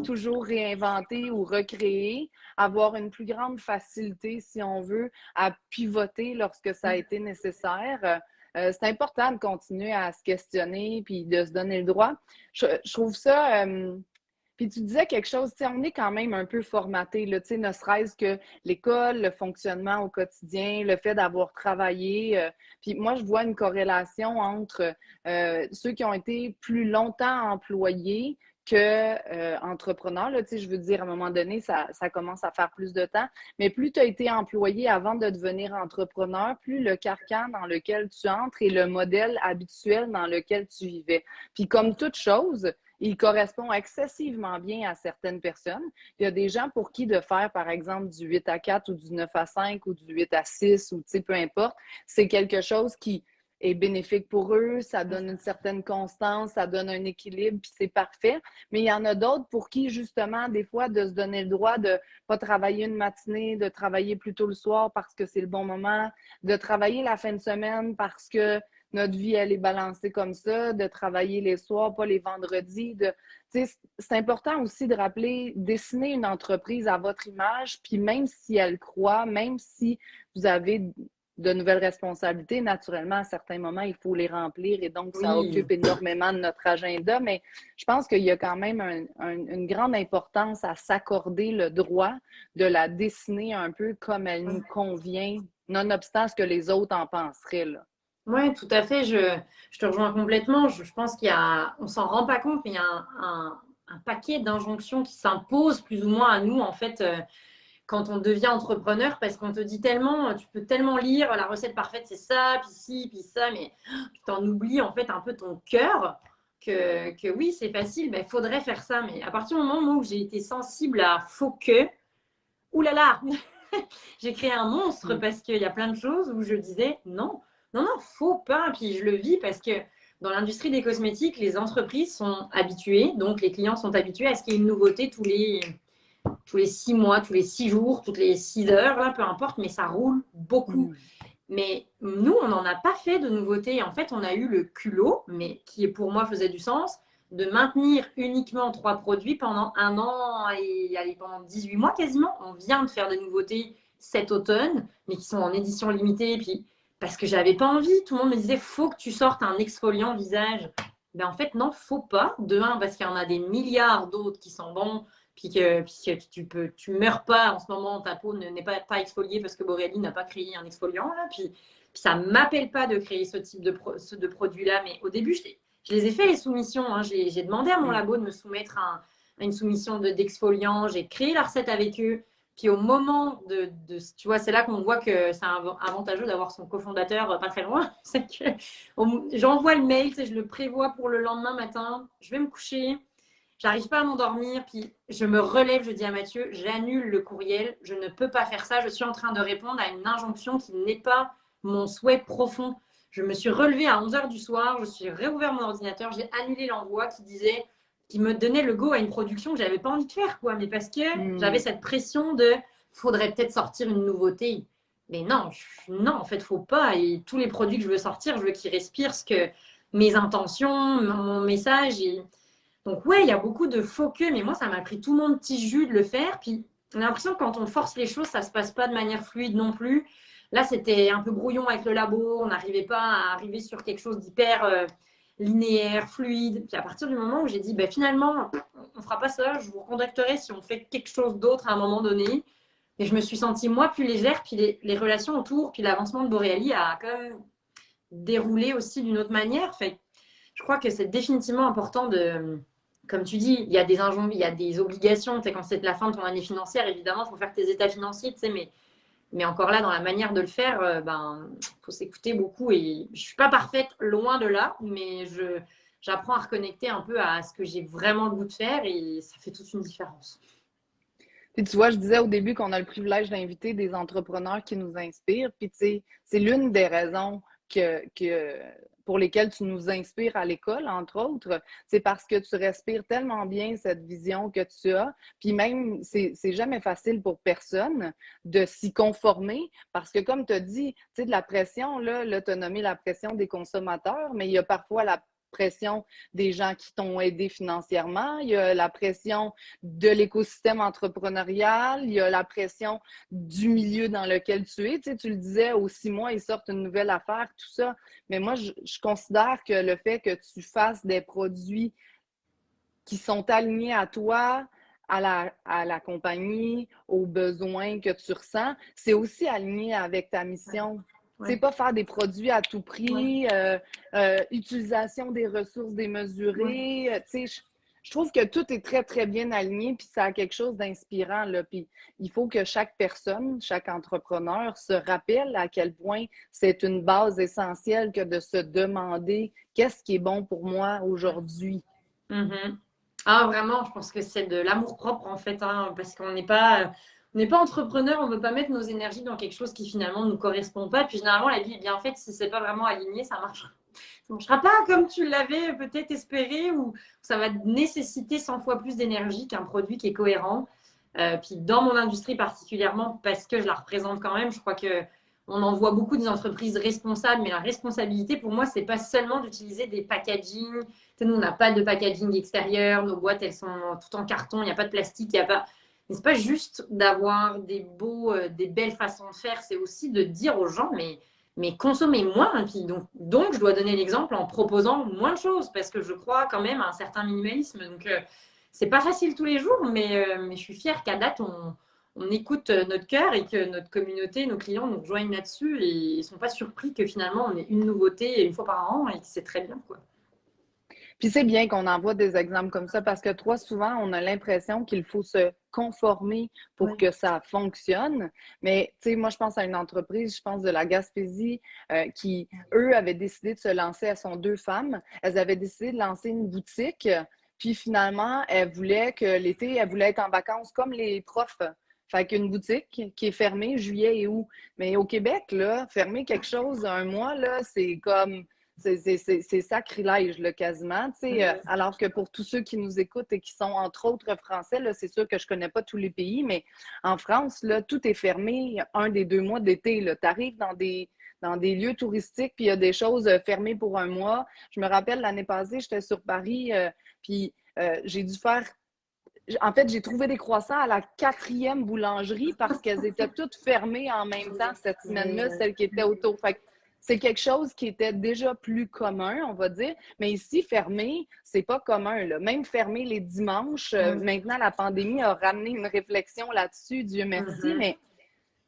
toujours réinventer ou recréer, avoir une plus grande facilité, si on veut, à pivoter lorsque ça a été nécessaire. C'est important de continuer à se questionner puis de se donner le droit. Je trouve ça. Puis tu disais quelque chose, on est quand même un peu formaté, là, ne serait-ce que l'école, le fonctionnement au quotidien, le fait d'avoir travaillé. Puis moi, je vois une corrélation entre ceux qui ont été plus longtemps employés que entrepreneurs. Là, je veux dire, à un moment donné, ça commence à faire plus de temps. Mais plus tu as été employé avant de devenir entrepreneur, plus le carcan dans lequel tu entres est le modèle habituel dans lequel tu vivais. Puis comme toute chose, il correspond excessivement bien à certaines personnes. Il y a des gens pour qui de faire, par exemple, du 8 à 4 ou du 9 à 5 ou du 8 à 6 ou peu importe, c'est quelque chose qui est bénéfique pour eux, ça donne une certaine constance, ça donne un équilibre, puis c'est parfait. Mais il y en a d'autres pour qui, justement, des fois, de se donner le droit de ne pas travailler une matinée, de travailler plutôt le soir parce que c'est le bon moment, de travailler la fin de semaine parce que notre vie, elle est balancée comme ça, de travailler les soirs, pas les vendredis. C'est important aussi de rappeler, dessiner une entreprise à votre image, puis même si elle croît, même si vous avez de nouvelles responsabilités, naturellement, à certains moments, il faut les remplir et donc ça occupe énormément de notre agenda, mais je pense qu'il y a quand même une grande importance à s'accorder le droit de la dessiner un peu comme elle nous convient, nonobstant ce que les autres en penseraient, là. Oui, tout à fait. Je te rejoins complètement. Je pense on s'en rend pas compte, mais il y a un paquet d'injonctions qui s'imposent plus ou moins à nous, en fait, quand on devient entrepreneur, parce qu'on te dit tellement, tu peux tellement lire, la recette parfaite, c'est ça, puis ci, puis ça, mais tu en oublies, en fait, un peu ton cœur, que oui, c'est facile, mais il faudrait faire ça. Mais à partir du moment où j'ai été sensible à faut que, oulala, j'ai créé un monstre parce qu'il y a plein de choses où je disais non, non, non, faut pas. Puis je le vis parce que dans l'industrie des cosmétiques, les entreprises sont habituées, donc les clients sont habitués à ce qu'il y ait une nouveauté tous les 6 mois, tous les 6 jours, toutes les 6 heures, là, peu importe, mais ça roule beaucoup. Mais nous, on n'en a pas fait de nouveauté. En fait, on a eu le culot, mais qui pour moi faisait du sens, de maintenir uniquement 3 produits pendant un an et allez, pendant 18 mois quasiment. On vient de faire des nouveautés cet automne, mais qui sont en édition limitée. Puis parce que j'avais pas envie, tout le monde me disait faut que tu sortes un exfoliant visage. Ben en fait non, faut pas. De un parce qu'il y en a des milliards d'autres qui sont bons, puis que tu meurs pas en ce moment, ta peau n'est pas exfoliée parce que Boréali n'a pas créé un exfoliant là. Puis ça m'appelle pas de créer ce type de produit là, mais au début je les ai fait les soumissions. Hein. J'ai demandé à mon labo de me soumettre à une soumission d'exfoliant. J'ai créé la recette avec eux. Puis au moment tu vois, c'est là qu'on voit que c'est avantageux d'avoir son cofondateur pas très loin. C'est que j'envoie le mail, je le prévois pour le lendemain matin. Je vais me coucher, j'arrive pas à m'endormir, puis je me relève, je dis à Mathieu, j'annule le courriel, je ne peux pas faire ça. Je suis en train de répondre à une injonction qui n'est pas mon souhait profond. Je me suis relevée à 11h du soir, je suis réouvert mon ordinateur, j'ai annulé l'envoi qui me donnait le go à une production que j'avais pas envie de faire, quoi. Mais parce que j'avais cette pression de faudrait peut-être sortir une nouveauté. Mais non, en fait, faut pas. Et tous les produits que je veux sortir, je veux qu'ils respirent ce que mes intentions, mon message. Donc, ouais, il y a beaucoup de faux que, mais moi, ça m'a pris tout mon petit jus de le faire. Puis, on a l'impression que quand on force les choses, ça se passe pas de manière fluide non plus. Là, c'était un peu brouillon avec le labo. On n'arrivait pas à arriver sur quelque chose d'hyper linéaire, fluide. Puis à partir du moment où j'ai dit, ben, finalement, on ne fera pas ça, je vous contacterai si on fait quelque chose d'autre à un moment donné. Et je me suis sentie, moi, plus légère. Puis les relations autour, puis l'avancement de Boréali a quand même déroulé aussi d'une autre manière. Fait, je crois que c'est définitivement important de, comme tu dis, il y a des obligations. Quand c'est la fin de ton année financière, évidemment, il faut faire tes états financiers, mais encore là, dans la manière de le faire, faut s'écouter beaucoup. Et je suis pas parfaite, loin de là, mais j'apprends à reconnecter un peu à ce que j'ai vraiment le goût de faire et ça fait toute une différence. Puis tu vois, je disais au début qu'on a le privilège d'inviter des entrepreneurs qui nous inspirent. Puis tu sais, c'est l'une des raisons pour lesquelles tu nous inspires à l'école, entre autres. C'est parce que tu respires tellement bien cette vision que tu as. Puis même, c'est jamais facile pour personne de s'y conformer parce que comme tu as dit, tu sais, de la pression, là tu as nommé la pression des consommateurs, mais il y a parfois la pression des gens qui t'ont aidé financièrement, il y a la pression de l'écosystème entrepreneurial, il y a la pression du milieu dans lequel tu es. Tu sais, tu le disais, aux 6 mois, ils sortent une nouvelle affaire, tout ça. Mais moi, je considère que le fait que tu fasses des produits qui sont alignés à toi, à la compagnie, aux besoins que tu ressens, c'est aussi aligné avec ta mission. Ouais. C'est pas faire des produits à tout prix, utilisation des ressources démesurées. Tu sais, je trouve que tout est très, très bien aligné, puis ça a quelque chose d'inspirant, là. Puis il faut que chaque personne, chaque entrepreneur se rappelle à quel point c'est une base essentielle que de se demander qu'est-ce qui est bon pour moi aujourd'hui. Mm-hmm. Ah, vraiment, je pense que c'est de l'amour-propre, en fait, hein, parce qu'on n'est pas entrepreneur, on ne veut pas mettre nos énergies dans quelque chose qui finalement ne nous correspond pas. Puis généralement, la vie est bien faite, si ce n'est pas vraiment aligné, ça ne marchera pas comme tu l'avais peut-être espéré, ou ça va nécessiter 100 fois plus d'énergie qu'un produit qui est cohérent. Puis dans mon industrie particulièrement, parce que je la représente quand même, je crois que on en voit beaucoup des entreprises responsables, mais la responsabilité pour moi, c'est pas seulement d'utiliser des packaging. Nous, on n'a pas de packaging extérieur, nos boîtes, elles sont tout en carton, il n'y a pas de plastique, il n'y a pas. Mais c'est pas juste d'avoir des belles façons de faire, c'est aussi de dire aux gens, mais consommez moins. Hein, puis donc, je dois donner l'exemple en proposant moins de choses, parce que je crois quand même à un certain minimalisme. Donc, c'est pas facile tous les jours, mais je suis fière qu'à date, on écoute notre cœur et que notre communauté, nos clients nous rejoignent là-dessus et ils ne sont pas surpris que finalement, on ait une nouveauté une fois par an et que c'est très bien, quoi. Puis c'est bien qu'on envoie des exemples comme ça parce que trop souvent, on a l'impression qu'il faut se conformer pour que ça fonctionne. Mais tu sais, moi, je pense à une entreprise, je pense de la Gaspésie, qui, eux, avaient décidé de se lancer, elles sont 2 femmes, elles avaient décidé de lancer une boutique. Puis finalement, elles voulaient que l'été, elles voulaient être en vacances comme les profs. Fait qu'une boutique qui est fermée juillet et août. Mais au Québec, là, fermer quelque chose un mois, là, c'est comme... C'est sacrilège, là, quasiment. Alors que pour tous ceux qui nous écoutent et qui sont, entre autres, français, c'est sûr que je ne connais pas tous les pays, mais en France, là, tout est fermé 1 des 2 mois d'été. Tu arrives dans dans des lieux touristiques, puis il y a des choses fermées pour un mois. Je me rappelle, l'année passée, j'étais sur Paris, puis j'ai dû faire en fait, j'ai trouvé des croissants à la 4e boulangerie parce qu'elles étaient toutes fermées en même temps cette semaine-là, celles qui étaient autour. Fait que c'est quelque chose qui était déjà plus commun, on va dire. Mais ici, fermé, c'est pas commun, là. Même fermé les dimanches, maintenant, la pandémie a ramené une réflexion là-dessus, Dieu merci. Mais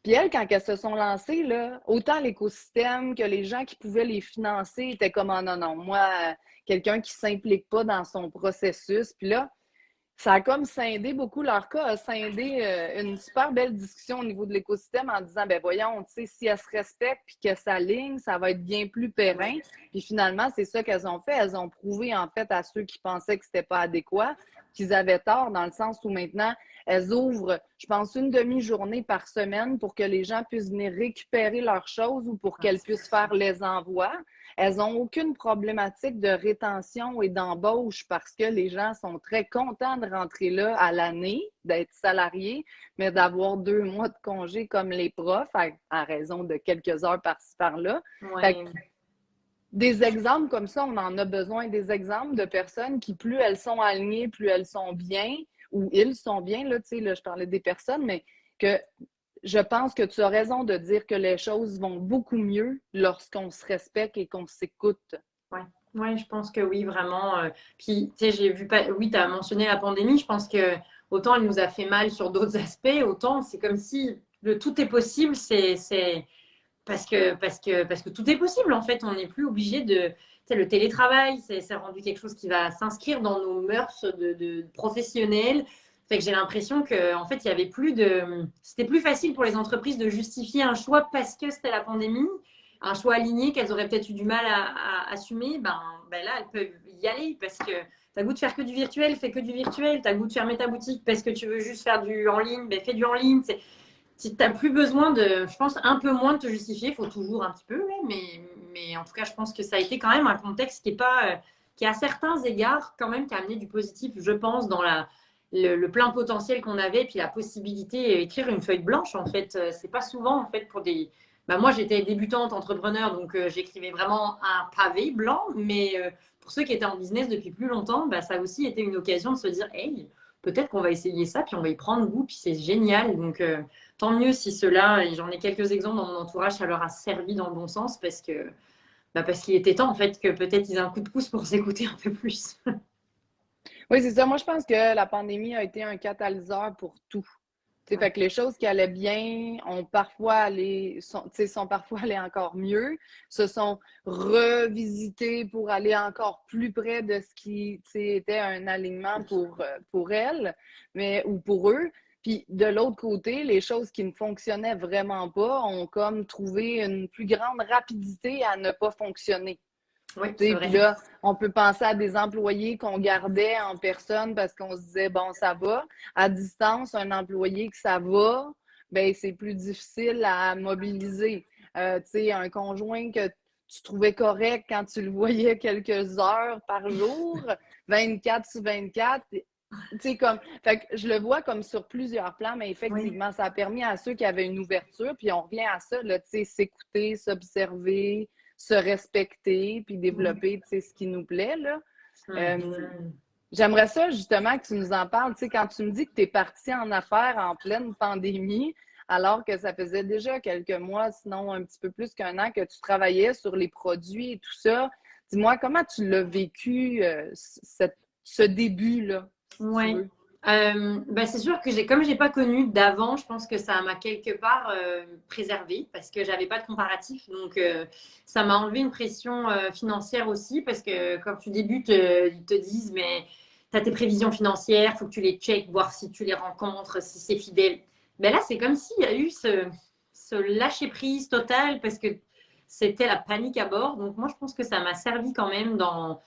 puis elles, quand elles se sont lancées, là, autant l'écosystème que les gens qui pouvaient les financer étaient comme « non, non, moi, quelqu'un qui s'implique pas dans son processus. » Puis là, ça a comme scindé beaucoup, leur cas a scindé une super belle discussion au niveau de l'écosystème en disant, ben voyons, tu sais, si elles se respectent puis qu'elles s'alignent, ça va être bien plus périn. Puis finalement, c'est ça qu'elles ont fait. Elles ont prouvé, en fait, à ceux qui pensaient que c'était pas adéquat, qu'ils avaient tort dans le sens où maintenant, elles ouvrent, je pense, une demi-journée par semaine pour que les gens puissent venir récupérer leurs choses ou pour qu'elles puissent faire les envois. Elles n'ont aucune problématique de rétention et d'embauche parce que les gens sont très contents de rentrer là à l'année, d'être salariés, mais d'avoir 2 mois de congé comme les profs, à raison de quelques heures par-ci par-là. Ouais. Des exemples comme ça, on en a besoin, des exemples de personnes qui, plus elles sont alignées, plus elles sont bien, ou ils sont bien, là, tu sais, là, je parlais des personnes, mais que je pense que tu as raison de dire que les choses vont beaucoup mieux lorsqu'on se respecte et qu'on s'écoute. Oui, ouais, je pense que oui, vraiment. Puis, tu sais, j'ai vu, oui, tu as mentionné la pandémie. Je pense que autant elle nous a fait mal sur d'autres aspects, autant c'est comme si le tout est possible. C'est parce que tout est possible, en fait. On n'est plus obligé de. Tu sais, le télétravail, c'est rendu quelque chose qui va s'inscrire dans nos mœurs de professionnels. Fait que j'ai l'impression que, en fait, il y avait plus de. C'était plus facile pour les entreprises de justifier un choix parce que c'était la pandémie, un choix aligné qu'elles auraient peut-être eu du mal à assumer. Ben là, elles peuvent y aller parce que t'as goût de faire que du virtuel, fais que du virtuel. T'as goût de fermer ta boutique parce que tu veux juste faire du en ligne, ben fais du en ligne. Si tu n'as plus besoin de, je pense, un peu moins de te justifier, il faut toujours un petit peu, mais en tout cas, je pense que ça a été quand même un contexte qui est pas, qui à certains égards, quand même, qui a amené du positif, je pense, dans le plein potentiel qu'on avait, et puis la possibilité d'écrire une feuille blanche, en fait. C'est pas souvent, en fait, pour des. Bah, moi, j'étais débutante entrepreneur, donc j'écrivais vraiment un pavé blanc, mais pour ceux qui étaient en business depuis plus longtemps, bah, ça a aussi été une occasion de se dire, hey, peut-être qu'on va essayer ça, puis on va y prendre goût, puis c'est génial. Donc, tant mieux si cela, et j'en ai quelques exemples dans mon entourage, ça leur a servi dans le bon sens parce qu'il était temps en fait que peut-être ils aient un coup de pouce pour s'écouter un peu plus. Oui, c'est ça. Moi, je pense que la pandémie a été un catalyseur pour tout. Ouais. Fait que les choses qui allaient bien sont parfois allées encore mieux, se sont revisitées pour aller encore plus près de ce qui était un alignement pour elles ou pour eux. Puis de l'autre côté, les choses qui ne fonctionnaient vraiment pas ont comme trouvé une plus grande rapidité à ne pas fonctionner. Oui, puis là, on peut penser à des employés qu'on gardait en personne parce qu'on se disait, bon, ça va. À distance, un employé que ça va, ben c'est plus difficile à mobiliser. Tu sais, un conjoint que tu trouvais correct quand tu le voyais quelques heures par jour, 24 sur 24, tu sais, comme, fait que je le vois comme sur plusieurs plans, mais effectivement, ça a permis à ceux qui avaient une ouverture, puis on revient à ça, là, tu sais, s'écouter, s'observer, se respecter, puis développer, tu sais, ce qui nous plaît, là. J'aimerais ça, justement, que tu nous en parles, tu sais, quand tu me dis que tu es partie en affaires en pleine pandémie, alors que ça faisait déjà quelques mois, sinon un petit peu plus qu'un an, que tu travaillais sur les produits et tout ça. Dis-moi, comment tu l'as vécu, ce début-là? Oui. C'est sûr que comme j'ai pas connu d'avant, je pense que ça m'a quelque part préservée parce que j'avais pas de comparatif. Donc, ça m'a enlevé une pression financière aussi parce que quand tu débutes, ils te disent, mais tu as tes prévisions financières, faut que tu les checkes, voir si tu les rencontres, si c'est fidèle. Ben là, c'est comme s'il y a eu ce lâcher-prise total parce que c'était la panique à bord. Donc, moi, je pense que ça m'a servi quand même dans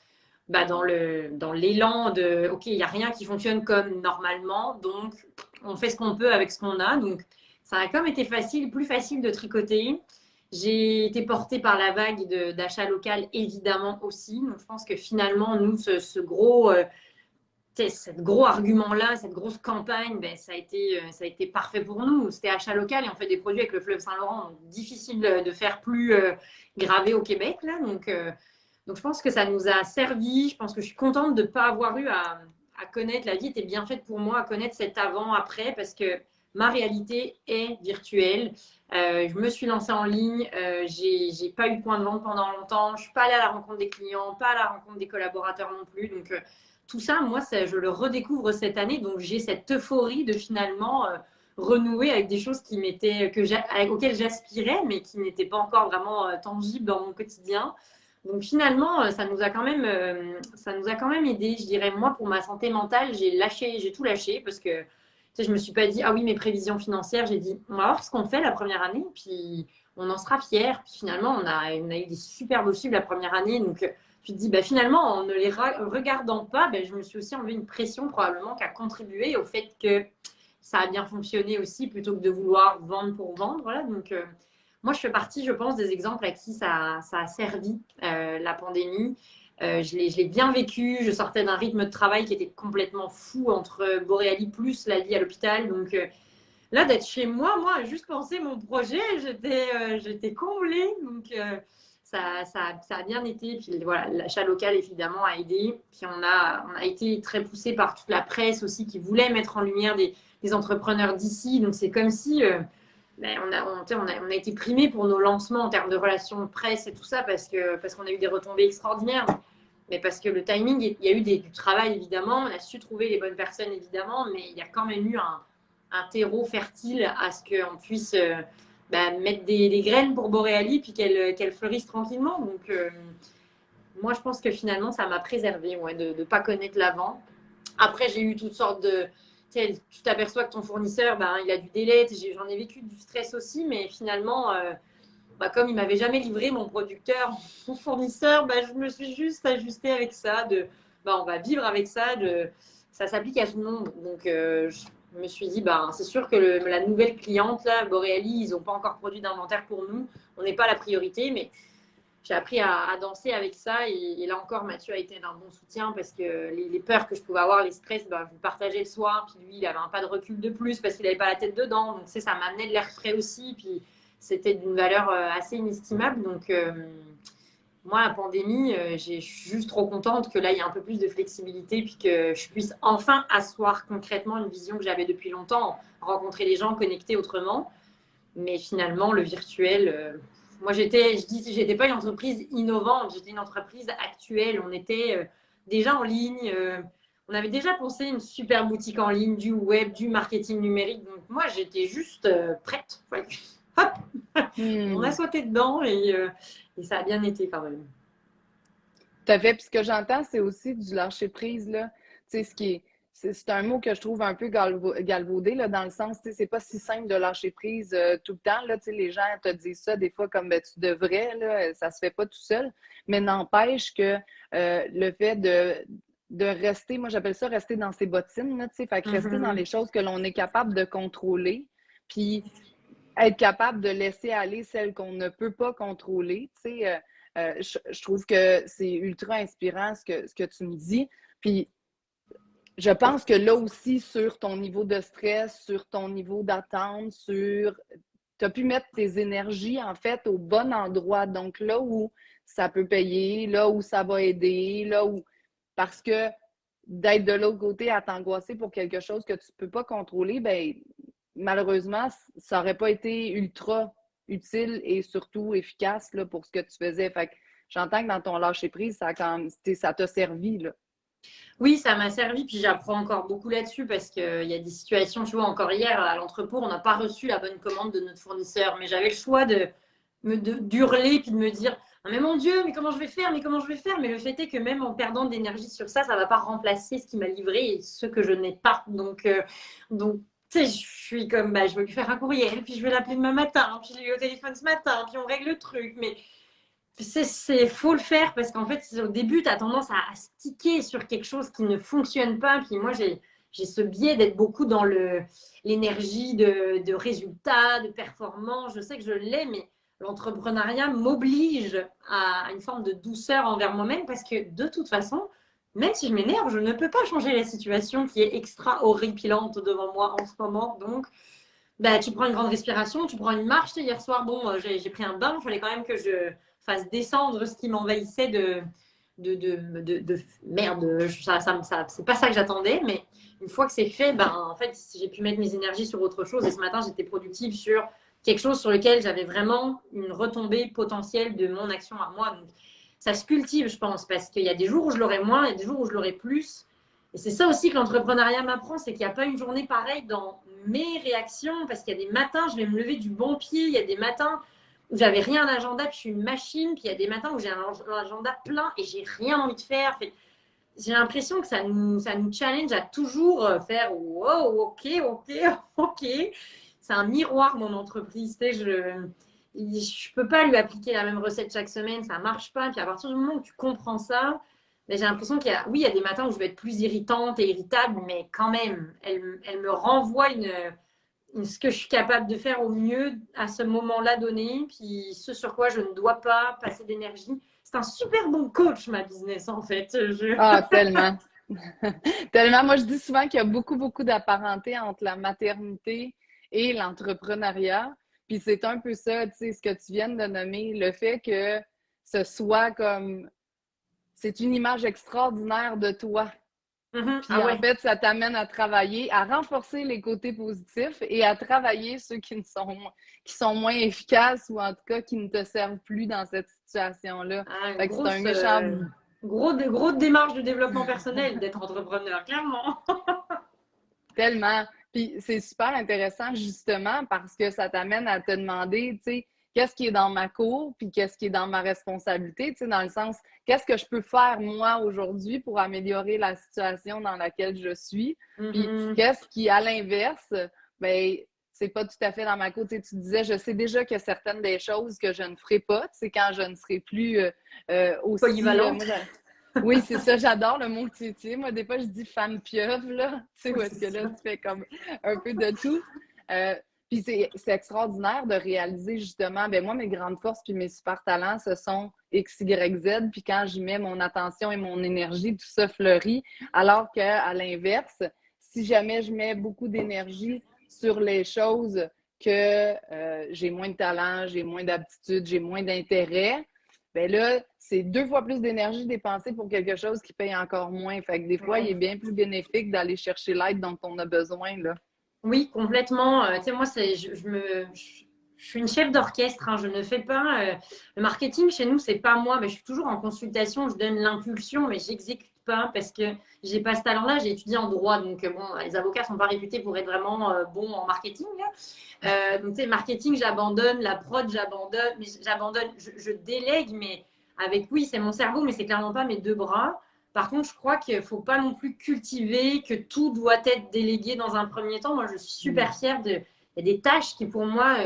l'élan de OK, il n'y a rien qui fonctionne comme normalement, donc on fait ce qu'on peut avec ce qu'on a. Donc ça a comme été plus facile de tricoter. J'ai été portée par la vague d'achat local, évidemment aussi. Donc je pense que finalement, nous, ce gros cet gros argument-là, cette grosse campagne, ben, ça a été parfait pour nous. C'était achat local et on fait des produits avec le fleuve Saint-Laurent. Donc difficile de faire plus gravé au Québec. Là. Donc, je pense que ça nous a servi. Je pense que je suis contente de ne pas avoir eu à connaître. La vie était bien faite pour moi, à connaître cet avant-après, parce que ma réalité est virtuelle. Je me suis lancée en ligne. J'ai pas eu de point de vente pendant longtemps. Je suis pas allée à la rencontre des clients, pas à la rencontre des collaborateurs non plus. Donc, tout ça, moi, je le redécouvre cette année. Donc, j'ai cette euphorie de finalement renouer avec des choses auxquelles j'aspirais, mais qui n'étaient pas encore vraiment tangibles dans mon quotidien. Donc finalement, ça nous a quand même aidé, je dirais. Moi, pour ma santé mentale, j'ai tout lâché parce que je me suis pas dit, ah oui, mes prévisions financières, j'ai dit, on va voir ce qu'on fait la première année, puis on en sera fiers. Puis finalement, on a eu des super beaux chiffres la première année. Donc, tu te dis, bah, finalement, en ne les regardant pas, bah, je me suis aussi enlevé une pression probablement qui a contribué au fait que ça a bien fonctionné aussi plutôt que de vouloir vendre pour vendre. Voilà. Donc, moi, je fais partie, je pense, des exemples à qui ça a servi la pandémie. Je l'ai bien vécu. Je sortais d'un rythme de travail qui était complètement fou entre Boreali plus la vie à l'hôpital. Donc là, d'être chez moi, juste penser mon projet, j'étais comblée. Donc ça a bien été. Puis voilà, l'achat local, évidemment, a aidé. Puis on a été très poussé par toute la presse aussi qui voulait mettre en lumière des entrepreneurs d'ici. Donc c'est comme si... on a été primés pour nos lancements en termes de relations presse et tout ça parce qu'on a eu des retombées extraordinaires. Mais parce que le timing, il y a eu du travail évidemment, on a su trouver les bonnes personnes évidemment, mais il y a quand même eu un terreau fertile à ce qu'on puisse mettre des graines pour Boreali puis qu'elles fleurissent tranquillement. Donc moi je pense que finalement ça m'a préservée de ne pas connaître l'avant. Après j'ai eu toutes sortes de... Tu t'aperçois que ton fournisseur, il a du délai. J'en ai vécu du stress aussi, mais finalement, comme il m'avait jamais livré mon producteur, mon fournisseur, je me suis juste ajustée avec ça. On va vivre avec ça. Ça s'applique à tout le monde. Donc, je me suis dit, c'est sûr que la nouvelle cliente, là, Boreali, ils n'ont pas encore produit d'inventaire pour nous. On n'est pas la priorité, mais j'ai appris à danser avec ça. Et là encore, Mathieu a été d'un bon soutien parce que les peurs que je pouvais avoir, les stress, je le partageais le soir. Puis lui, il avait un pas de recul de plus parce qu'il n'avait pas la tête dedans. Donc, ça m'amenait de l'air frais aussi. Puis c'était d'une valeur assez inestimable. Donc, moi, la pandémie, je suis juste trop contente que là, il y ait un peu plus de flexibilité puis que je puisse enfin asseoir concrètement une vision que j'avais depuis longtemps, rencontrer les gens, connecter autrement. Mais finalement, le virtuel... moi, j'étais pas une entreprise innovante, j'étais une entreprise actuelle. On était déjà en ligne. On avait déjà pensé une super boutique en ligne, du web, du marketing numérique. Donc, moi, j'étais juste prête. Hop, on a sauté dedans et ça a bien été quand même. Tout à fait. Puis ce que j'entends, c'est aussi du lâcher prise, là. Tu sais, c'est un mot que je trouve un peu galvaudé, là, dans le sens, tu sais, c'est pas si simple de lâcher prise tout le temps, là. Tu sais, les gens te disent ça des fois comme tu devrais, là, ça se fait pas tout seul. Mais n'empêche que le fait de rester, moi j'appelle ça rester dans ses bottines, là, tu sais, fait que rester dans les choses que l'on est capable de contrôler, puis être capable de laisser aller celles qu'on ne peut pas contrôler, tu sais. Je trouve que c'est ultra inspirant ce que tu me dis. Puis, je pense que là aussi, sur ton niveau de stress, sur ton niveau d'attente, tu as pu mettre tes énergies, en fait, au bon endroit. Donc, là où ça peut payer, là où ça va aider, là où... Parce que d'être de l'autre côté à t'angoisser pour quelque chose que tu ne peux pas contrôler, ben malheureusement, ça n'aurait pas été ultra utile et surtout efficace là, pour ce que tu faisais. Fait que j'entends que dans ton lâcher-prise, ça t'a servi. Là. Oui, ça m'a servi, puis j'apprends encore beaucoup là-dessus parce qu'il y a des situations, tu vois, encore hier à l'entrepôt, on n'a pas reçu la bonne commande de notre fournisseur, mais j'avais le choix d'hurler puis de me dire ah, mais mon Dieu, mais comment je vais faire, mais le fait est que même en perdant d'énergie sur ça, ça ne va pas remplacer ce qui m'a livré et ce que je n'ai pas. Donc tu sais, je suis comme, je vais lui faire un courriel, puis je vais l'appeler demain matin, puis je l'ai eu au téléphone ce matin, puis on règle le truc. Mais faut le faire parce qu'en fait, au début, tu as tendance à sticker sur quelque chose qui ne fonctionne pas. Puis moi, j'ai ce biais d'être beaucoup dans l'énergie de résultats, de performance. Je sais que je l'ai, mais l'entrepreneuriat m'oblige à une forme de douceur envers moi-même parce que de toute façon, même si je m'énerve, je ne peux pas changer la situation qui est extra horripilante devant moi en ce moment. Donc, bah, tu prends une grande respiration, tu prends une marche. Hier soir, bon, j'ai pris un bain. Il fallait quand même que je fasse descendre ce qui m'envahissait de merde. C'est pas ça que j'attendais. Mais une fois que c'est fait, ben, en fait, j'ai pu mettre mes énergies sur autre chose. Et ce matin, j'étais productive sur quelque chose sur lequel j'avais vraiment une retombée potentielle de mon action à moi. Donc, ça se cultive, je pense, parce qu'il y a des jours où je l'aurai moins, il y a des jours où je l'aurai plus. Et c'est ça aussi que l'entrepreneuriat m'apprend, c'est qu'il n'y a pas une journée pareille dans mes réactions, parce qu'il y a des matins, je vais me lever du bon pied, il y a des matins où j'avais rien à l'agenda, puis je suis une machine, puis il y a des matins où j'ai un agenda plein et j'ai rien envie de faire. J'ai l'impression que ça nous challenge à toujours faire wow, ok, ok, ok. C'est un miroir, mon entreprise. Tu sais, je peux pas lui appliquer la même recette chaque semaine, ça marche pas. Puis à partir du moment où tu comprends ça, ben, j'ai l'impression oui, il y a des matins où je vais être plus irritante et irritable, mais quand même, elle me renvoie ce que je suis capable de faire au mieux à ce moment-là donné, puis ce sur quoi je ne dois pas passer d'énergie. C'est un super bon coach, ma business, en fait. Ah, tellement. Tellement. Moi, je dis souvent qu'il y a beaucoup, beaucoup d'apparenté entre la maternité et l'entrepreneuriat. Puis c'est un peu ça, tu sais, ce que tu viens de nommer, le fait que ce soit comme, c'est une image extraordinaire de toi. Puis Ah en ouais. fait, ça t'amène à travailler, à renforcer les côtés positifs et à travailler ceux qui sont moins efficaces ou en tout cas qui ne te servent plus dans cette situation-là. Ah, une Fait que c'est un grosse, méchant grosse démarche de développement personnel d'être entrepreneur, clairement. tellement. Puis c'est super intéressant justement parce que ça t'amène à te demander, tu sais, qu'est-ce qui est dans ma cour, puis qu'est-ce qui est dans ma responsabilité, tu sais, dans le sens, qu'est-ce que je peux faire moi aujourd'hui pour améliorer la situation dans laquelle je suis, puis qu'est-ce qui, à l'inverse, ben c'est pas tout à fait dans ma cour. Tu sais, tu disais, je sais déjà que certaines des choses que je ne ferai pas, tu sais, quand je ne serai plus aussi... Polyvalente. Oui, c'est ça, j'adore le mot que tu utilises. Moi, des fois, je dis femme pieuvre, là. Tu sais, Oui, où est-ce c'est que là, ça. tu fais comme un peu de tout. Euh, puis c'est extraordinaire de réaliser justement, ben moi, mes grandes forces puis mes super talents, ce sont X, Y, Z. Puis quand j'y mets mon attention et mon énergie, tout ça fleurit. Alors qu'à l'inverse, si jamais je mets beaucoup d'énergie sur les choses que j'ai moins de talent, j'ai moins d'aptitude, j'ai moins d'intérêt, ben là, c'est 2 fois plus d'énergie dépensée pour quelque chose qui paye encore moins. Fait que des fois, il est Ouais. bien plus bénéfique d'aller chercher l'aide dont on a besoin, là. Oui, complètement. Tu sais, moi, je suis une chef d'orchestre. Hein. Je ne fais pas le marketing chez nous, c'est pas moi. Mais je suis toujours en consultation. Je donne l'impulsion, mais j'exécute pas parce que j'ai pas ce talent-là. J'ai étudié en droit, donc bon, les avocats sont pas réputés pour être vraiment bons en marketing. Donc, tu sais, marketing, j'abandonne. La prod, j'abandonne. Mais j'abandonne. Je délègue, mais avec oui, c'est mon cerveau, mais c'est clairement pas mes deux bras. Par contre, je crois qu'il ne faut pas non plus cultiver que tout doit être délégué dans un premier temps. Moi, je suis super fière de. Il y a des tâches qui, pour moi,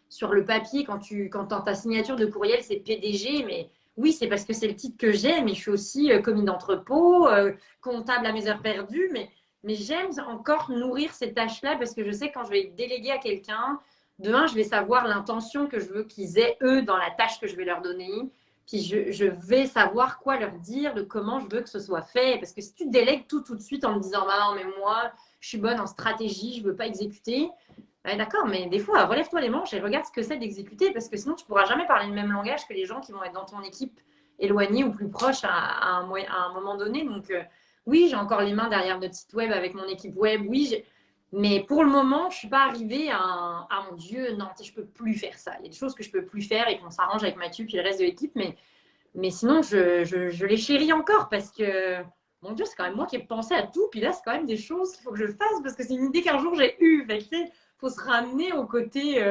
sur le papier, quand dans ta signature de courriel, c'est PDG, mais oui, c'est parce que c'est le titre que j'ai, mais je suis aussi commis d'entrepôt, comptable à mes heures perdues, mais j'aime encore nourrir ces tâches-là parce que je sais que quand je vais déléguer à quelqu'un, de un, je vais savoir l'intention que je veux qu'ils aient, eux, dans la tâche que je vais leur donner. Puis je vais savoir quoi leur dire, de comment je veux que ce soit fait. Parce que si tu délègues tout de suite en me disant, bah non, mais moi, je suis bonne en stratégie, je ne veux pas exécuter. Ouais, d'accord, mais des fois, relève-toi les manches et regarde ce que c'est d'exécuter, parce que sinon, tu ne pourras jamais parler le même langage que les gens qui vont être dans ton équipe éloignée ou plus proche à un moment donné. Donc, oui, j'ai encore les mains derrière notre site web avec mon équipe web. Oui, mais pour le moment, je ne suis pas arrivée à mon Dieu, non, je ne peux plus faire ça. Il y a des choses que je ne peux plus faire et qu'on s'arrange avec Mathieu puis le reste de l'équipe, mais sinon, je les chéris encore parce que, mon Dieu, c'est quand même moi qui ai pensé à tout. Puis là, c'est quand même des choses qu'il faut que je fasse parce que c'est une idée qu'un jour j'ai eue. Il faut se ramener au côté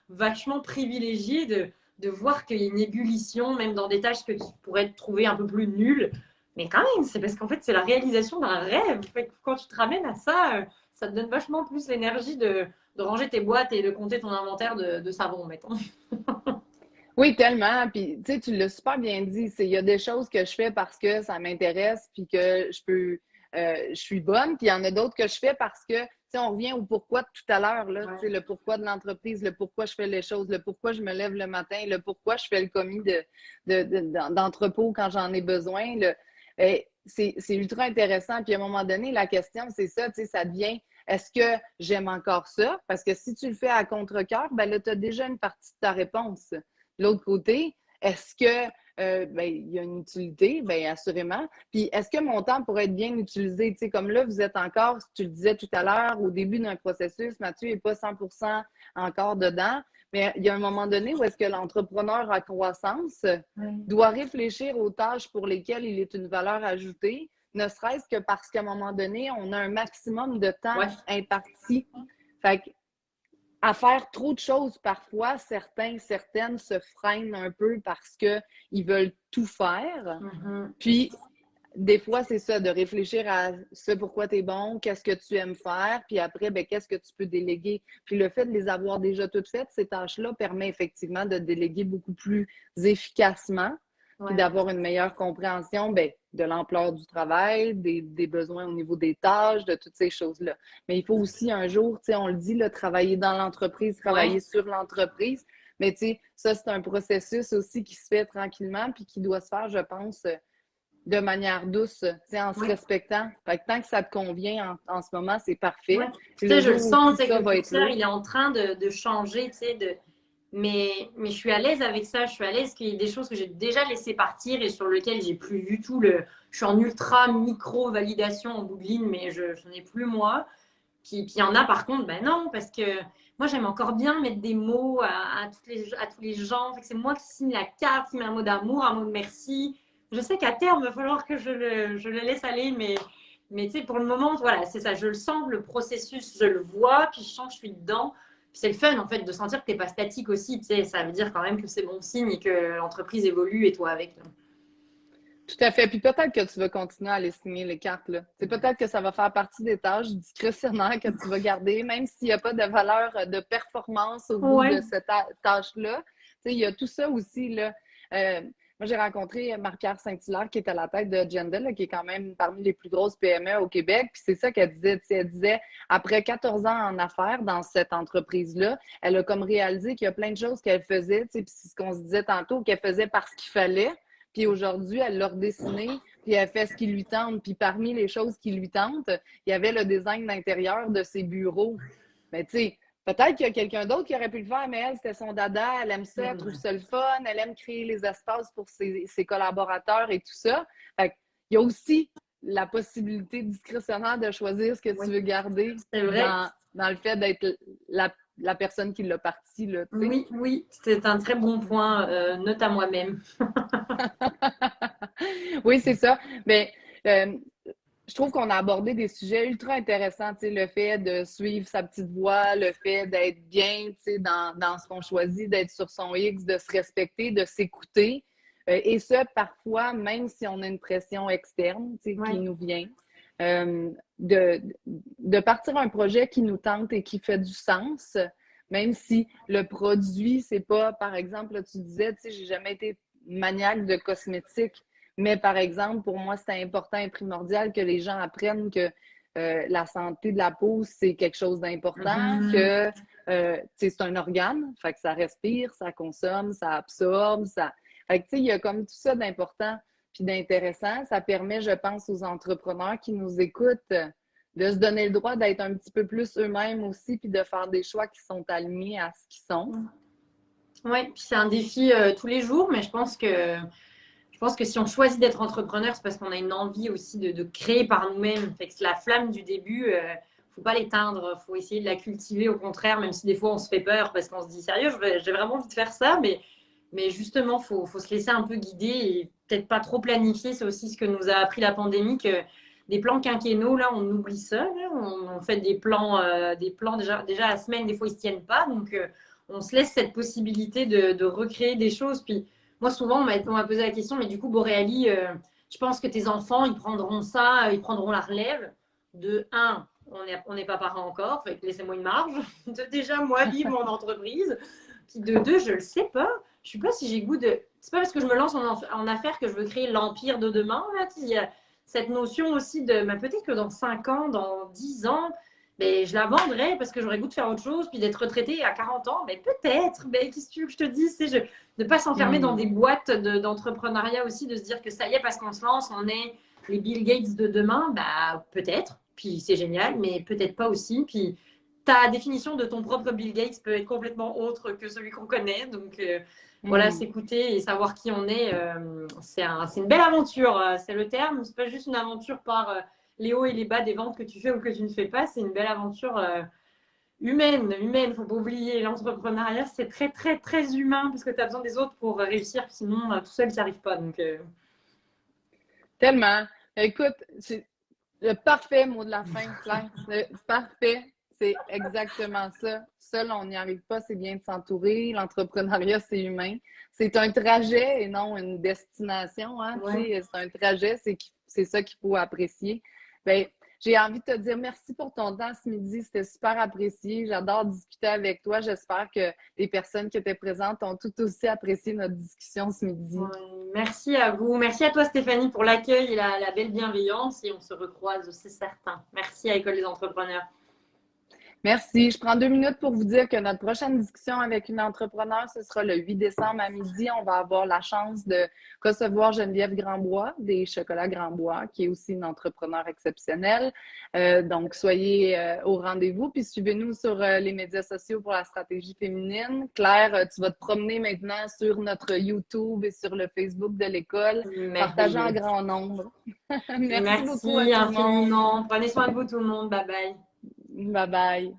vachement privilégié de voir qu'il y a une ébullition, même dans des tâches que tu pourrais trouver un peu plus nulles. Mais quand même, c'est parce qu'en fait, c'est la réalisation d'un rêve. Quand tu te ramènes à ça, ça te donne vachement plus l'énergie de ranger tes boîtes et de compter ton inventaire de savon, mettons. Oui, tellement. Puis, tu sais, tu l'as super bien dit. Il y a des choses que je fais parce que ça m'intéresse, puis que je suis bonne. Puis il y en a d'autres que je fais parce que, tu sais, on revient au pourquoi de tout à l'heure, là. Tu sais, Ouais. le pourquoi de l'entreprise, le pourquoi je fais les choses, le pourquoi je me lève le matin, le pourquoi je fais le commis d'entrepôt quand j'en ai besoin. c'est ultra intéressant. Puis à un moment donné, la question, c'est ça, tu sais, ça devient, est-ce que j'aime encore ça? Parce que si tu le fais à contre-cœur, ben là, tu as déjà une partie de ta réponse. De l'autre côté, est-ce que ben, il y a une utilité? Bien, assurément. Puis est-ce que mon temps pourrait être bien utilisé? Tu sais, comme là, vous êtes encore, tu le disais tout à l'heure, au début d'un processus, Mathieu n'est pas 100% encore dedans. Mais il y a un moment donné où est-ce que l'entrepreneur à croissance doit réfléchir aux tâches pour lesquelles il est une valeur ajoutée, ne serait-ce que parce qu'à un moment donné, on a un maximum de temps imparti. Fait que, à faire trop de choses, parfois, certaines se freinent un peu parce qu'ils veulent tout faire. Puis, des fois, c'est ça, de réfléchir à ce pourquoi tu es bon, qu'est-ce que tu aimes faire, puis après, ben, qu'est-ce que tu peux déléguer. Puis le fait de les avoir déjà toutes faites, ces tâches-là, permet effectivement de déléguer beaucoup plus efficacement, puis d'avoir une meilleure compréhension ben, de l'ampleur du travail, des besoins au niveau des tâches, de toutes ces choses-là. Mais il faut aussi un jour, tu sais, on le dit, là, travailler dans l'entreprise, travailler sur l'entreprise. Mais tu sais, ça, c'est un processus aussi qui se fait tranquillement, puis qui doit se faire, je pense, de manière douce, en se respectant. Fait que tant que ça te convient en ce moment, c'est parfait. Tu sais, je le sens, c'est que le curseur, il est en train de changer, tu sais, mais je suis à l'aise avec ça, je suis à l'aise qu'il y ait des choses que j'ai déjà laissées partir et sur lesquelles j'ai plus du tout je suis en ultra micro-validation en bout de ligne, mais je n'en ai plus moi. Puis il y en a par contre, ben non, parce que moi j'aime encore bien mettre des mots à tous les gens. C'est moi qui signe la carte, qui met un mot d'amour, un mot de merci. Je sais qu'à terme, il va falloir que je le laisse aller, mais tu sais, pour le moment, voilà, c'est ça. Je le sens, le processus, je le vois, puis je sens que je suis dedans. Puis c'est le fun, en fait, de sentir que tu n'es pas statique aussi. Tu sais, ça veut dire quand même que c'est bon signe et que l'entreprise évolue et toi avec. Tout à fait. Puis peut-être que tu vas continuer à aller signer les cartes. Là. C'est peut-être que ça va faire partie des tâches discrétionnaires que tu vas garder, même s'il n'y a pas de valeur de performance au bout de cette tâche-là. Tu sais, il y a tout ça aussi. Là. Moi, j'ai rencontré Marie-Pierre Saint-Hilaire qui est à la tête de Gendel, là, qui est quand même parmi les plus grosses PME au Québec. Puis c'est ça qu'elle disait. Elle disait, après 14 ans en affaires dans cette entreprise-là, elle a comme réalisé qu'il y a plein de choses qu'elle faisait. Puis c'est ce qu'on se disait tantôt, qu'elle faisait parce qu'il fallait. Puis aujourd'hui, elle l'a redessiné, puis elle fait ce qui lui tente. Puis parmi les choses qui lui tentent, il y avait le design d'intérieur de ses bureaux. Mais tu sais, peut-être qu'il y a quelqu'un d'autre qui aurait pu le faire, mais elle, c'était son dada, elle aime ça, elle trouve ça le fun, elle aime créer les espaces pour ses collaborateurs et tout ça. Fait qu'il y a aussi la possibilité discrétionnaire de choisir ce que tu veux garder dans le fait d'être la personne qui l'a parti. Là, oui, c'est un très bon point, note à moi-même. Oui, c'est ça. Mais je trouve qu'on a abordé des sujets ultra intéressants, le fait de suivre sa petite voie, le fait d'être bien dans ce qu'on choisit, d'être sur son X, de se respecter, de s'écouter. Et ça, parfois, même si on a une pression externe qui nous vient, de partir un projet qui nous tente et qui fait du sens, même si le produit, c'est pas, par exemple, là, tu disais, j'ai jamais été maniaque de cosmétiques, mais par exemple, pour moi, c'est important et primordial que les gens apprennent que la santé de la peau, c'est quelque chose d'important, que c'est un organe, fait que ça respire, ça consomme, ça absorbe, ça... Fait que, il y a comme tout ça d'important puis d'intéressant. Ça permet, je pense, aux entrepreneurs qui nous écoutent de se donner le droit d'être un petit peu plus eux-mêmes aussi puis de faire des choix qui sont alignés à ce qu'ils sont. Oui, puis c'est un défi tous les jours, mais je pense que si on choisit d'être entrepreneur, c'est parce qu'on a une envie aussi de créer par nous-mêmes. Fait que la flamme du début, faut pas l'éteindre, faut essayer de la cultiver au contraire, même si des fois on se fait peur parce qu'on se dit sérieux, j'ai vraiment envie de faire ça, mais justement, faut se laisser un peu guider et peut-être pas trop planifier. C'est aussi ce que nous a appris la pandémie, que des plans quinquennaux, là, on oublie ça. Là. On fait des plans déjà à la semaine, des fois ils se tiennent pas, donc on se laisse cette possibilité de recréer des choses. Puis moi, souvent, on m'a posé la question, mais du coup, Boréali, je pense que tes enfants, ils prendront ça, ils prendront la relève. De un, on n'est pas parents encore, fait que laissez-moi une marge. De déjà, moi, vivre mon entreprise. Puis de deux, je le sais pas. Je sais pas si j'ai goût de... C'est pas parce que je me lance en affaires que je veux créer l'empire de demain. Là. Il y a cette notion aussi de... peut-être que dans 5 ans, dans 10 ans, mais je la vendrais parce que j'aurais goût de faire autre chose, puis d'être retraitée à 40 ans. Mais peut-être. Mais qu'est-ce que tu veux que je te dise? C'est de ne pas s'enfermer dans des boîtes d'entrepreneuriat aussi, de se dire que ça y est, parce qu'on se lance, on est les Bill Gates de demain, bah, peut-être, puis c'est génial, mais peut-être pas aussi. Puis ta définition de ton propre Bill Gates peut être complètement autre que celui qu'on connaît. Donc voilà, s'écouter et savoir qui on est, c'est une belle aventure. C'est le terme. C'est pas juste une aventure par les hauts et les bas des ventes que tu fais ou que tu ne fais pas. C'est une belle aventure humaine. Faut pas oublier. L'entrepreneuriat, c'est très, très, très humain parce que tu as besoin des autres pour réussir. Sinon, tout seul, tu n'y arrives pas. Donc, Tellement. Écoute, c'est le parfait mot de la fin, Claire. Le parfait, c'est exactement ça. Seul, on n'y arrive pas, c'est bien de s'entourer. L'entrepreneuriat, c'est humain. C'est un trajet et non une destination. Hein? ouais. C'est un trajet, c'est ça qu'il faut apprécier. Ben, j'ai envie de te dire merci pour ton temps ce midi. C'était super apprécié. J'adore discuter avec toi. J'espère que les personnes qui étaient présentes ont tout aussi apprécié notre discussion ce midi. Ouais, merci à vous. Merci à toi, Stéphanie, pour l'accueil et la belle bienveillance. Et on se recroise, c'est certain. Merci à École des entrepreneurs. Merci. Je prends 2 minutes pour vous dire que notre prochaine discussion avec une entrepreneur, ce sera le 8 décembre à midi. On va avoir la chance de recevoir Geneviève Grandbois des Chocolats Grandbois, qui est aussi une entrepreneur exceptionnelle. Donc, soyez au rendez-vous. Puis suivez-nous sur les médias sociaux pour la stratégie féminine. Claire, tu vas te promener maintenant sur notre YouTube et sur le Facebook de l'école, partageant en grand nombre. Merci beaucoup à tout le monde. Infiniment. Prenez soin de vous, tout le monde. Bye bye. Bye bye.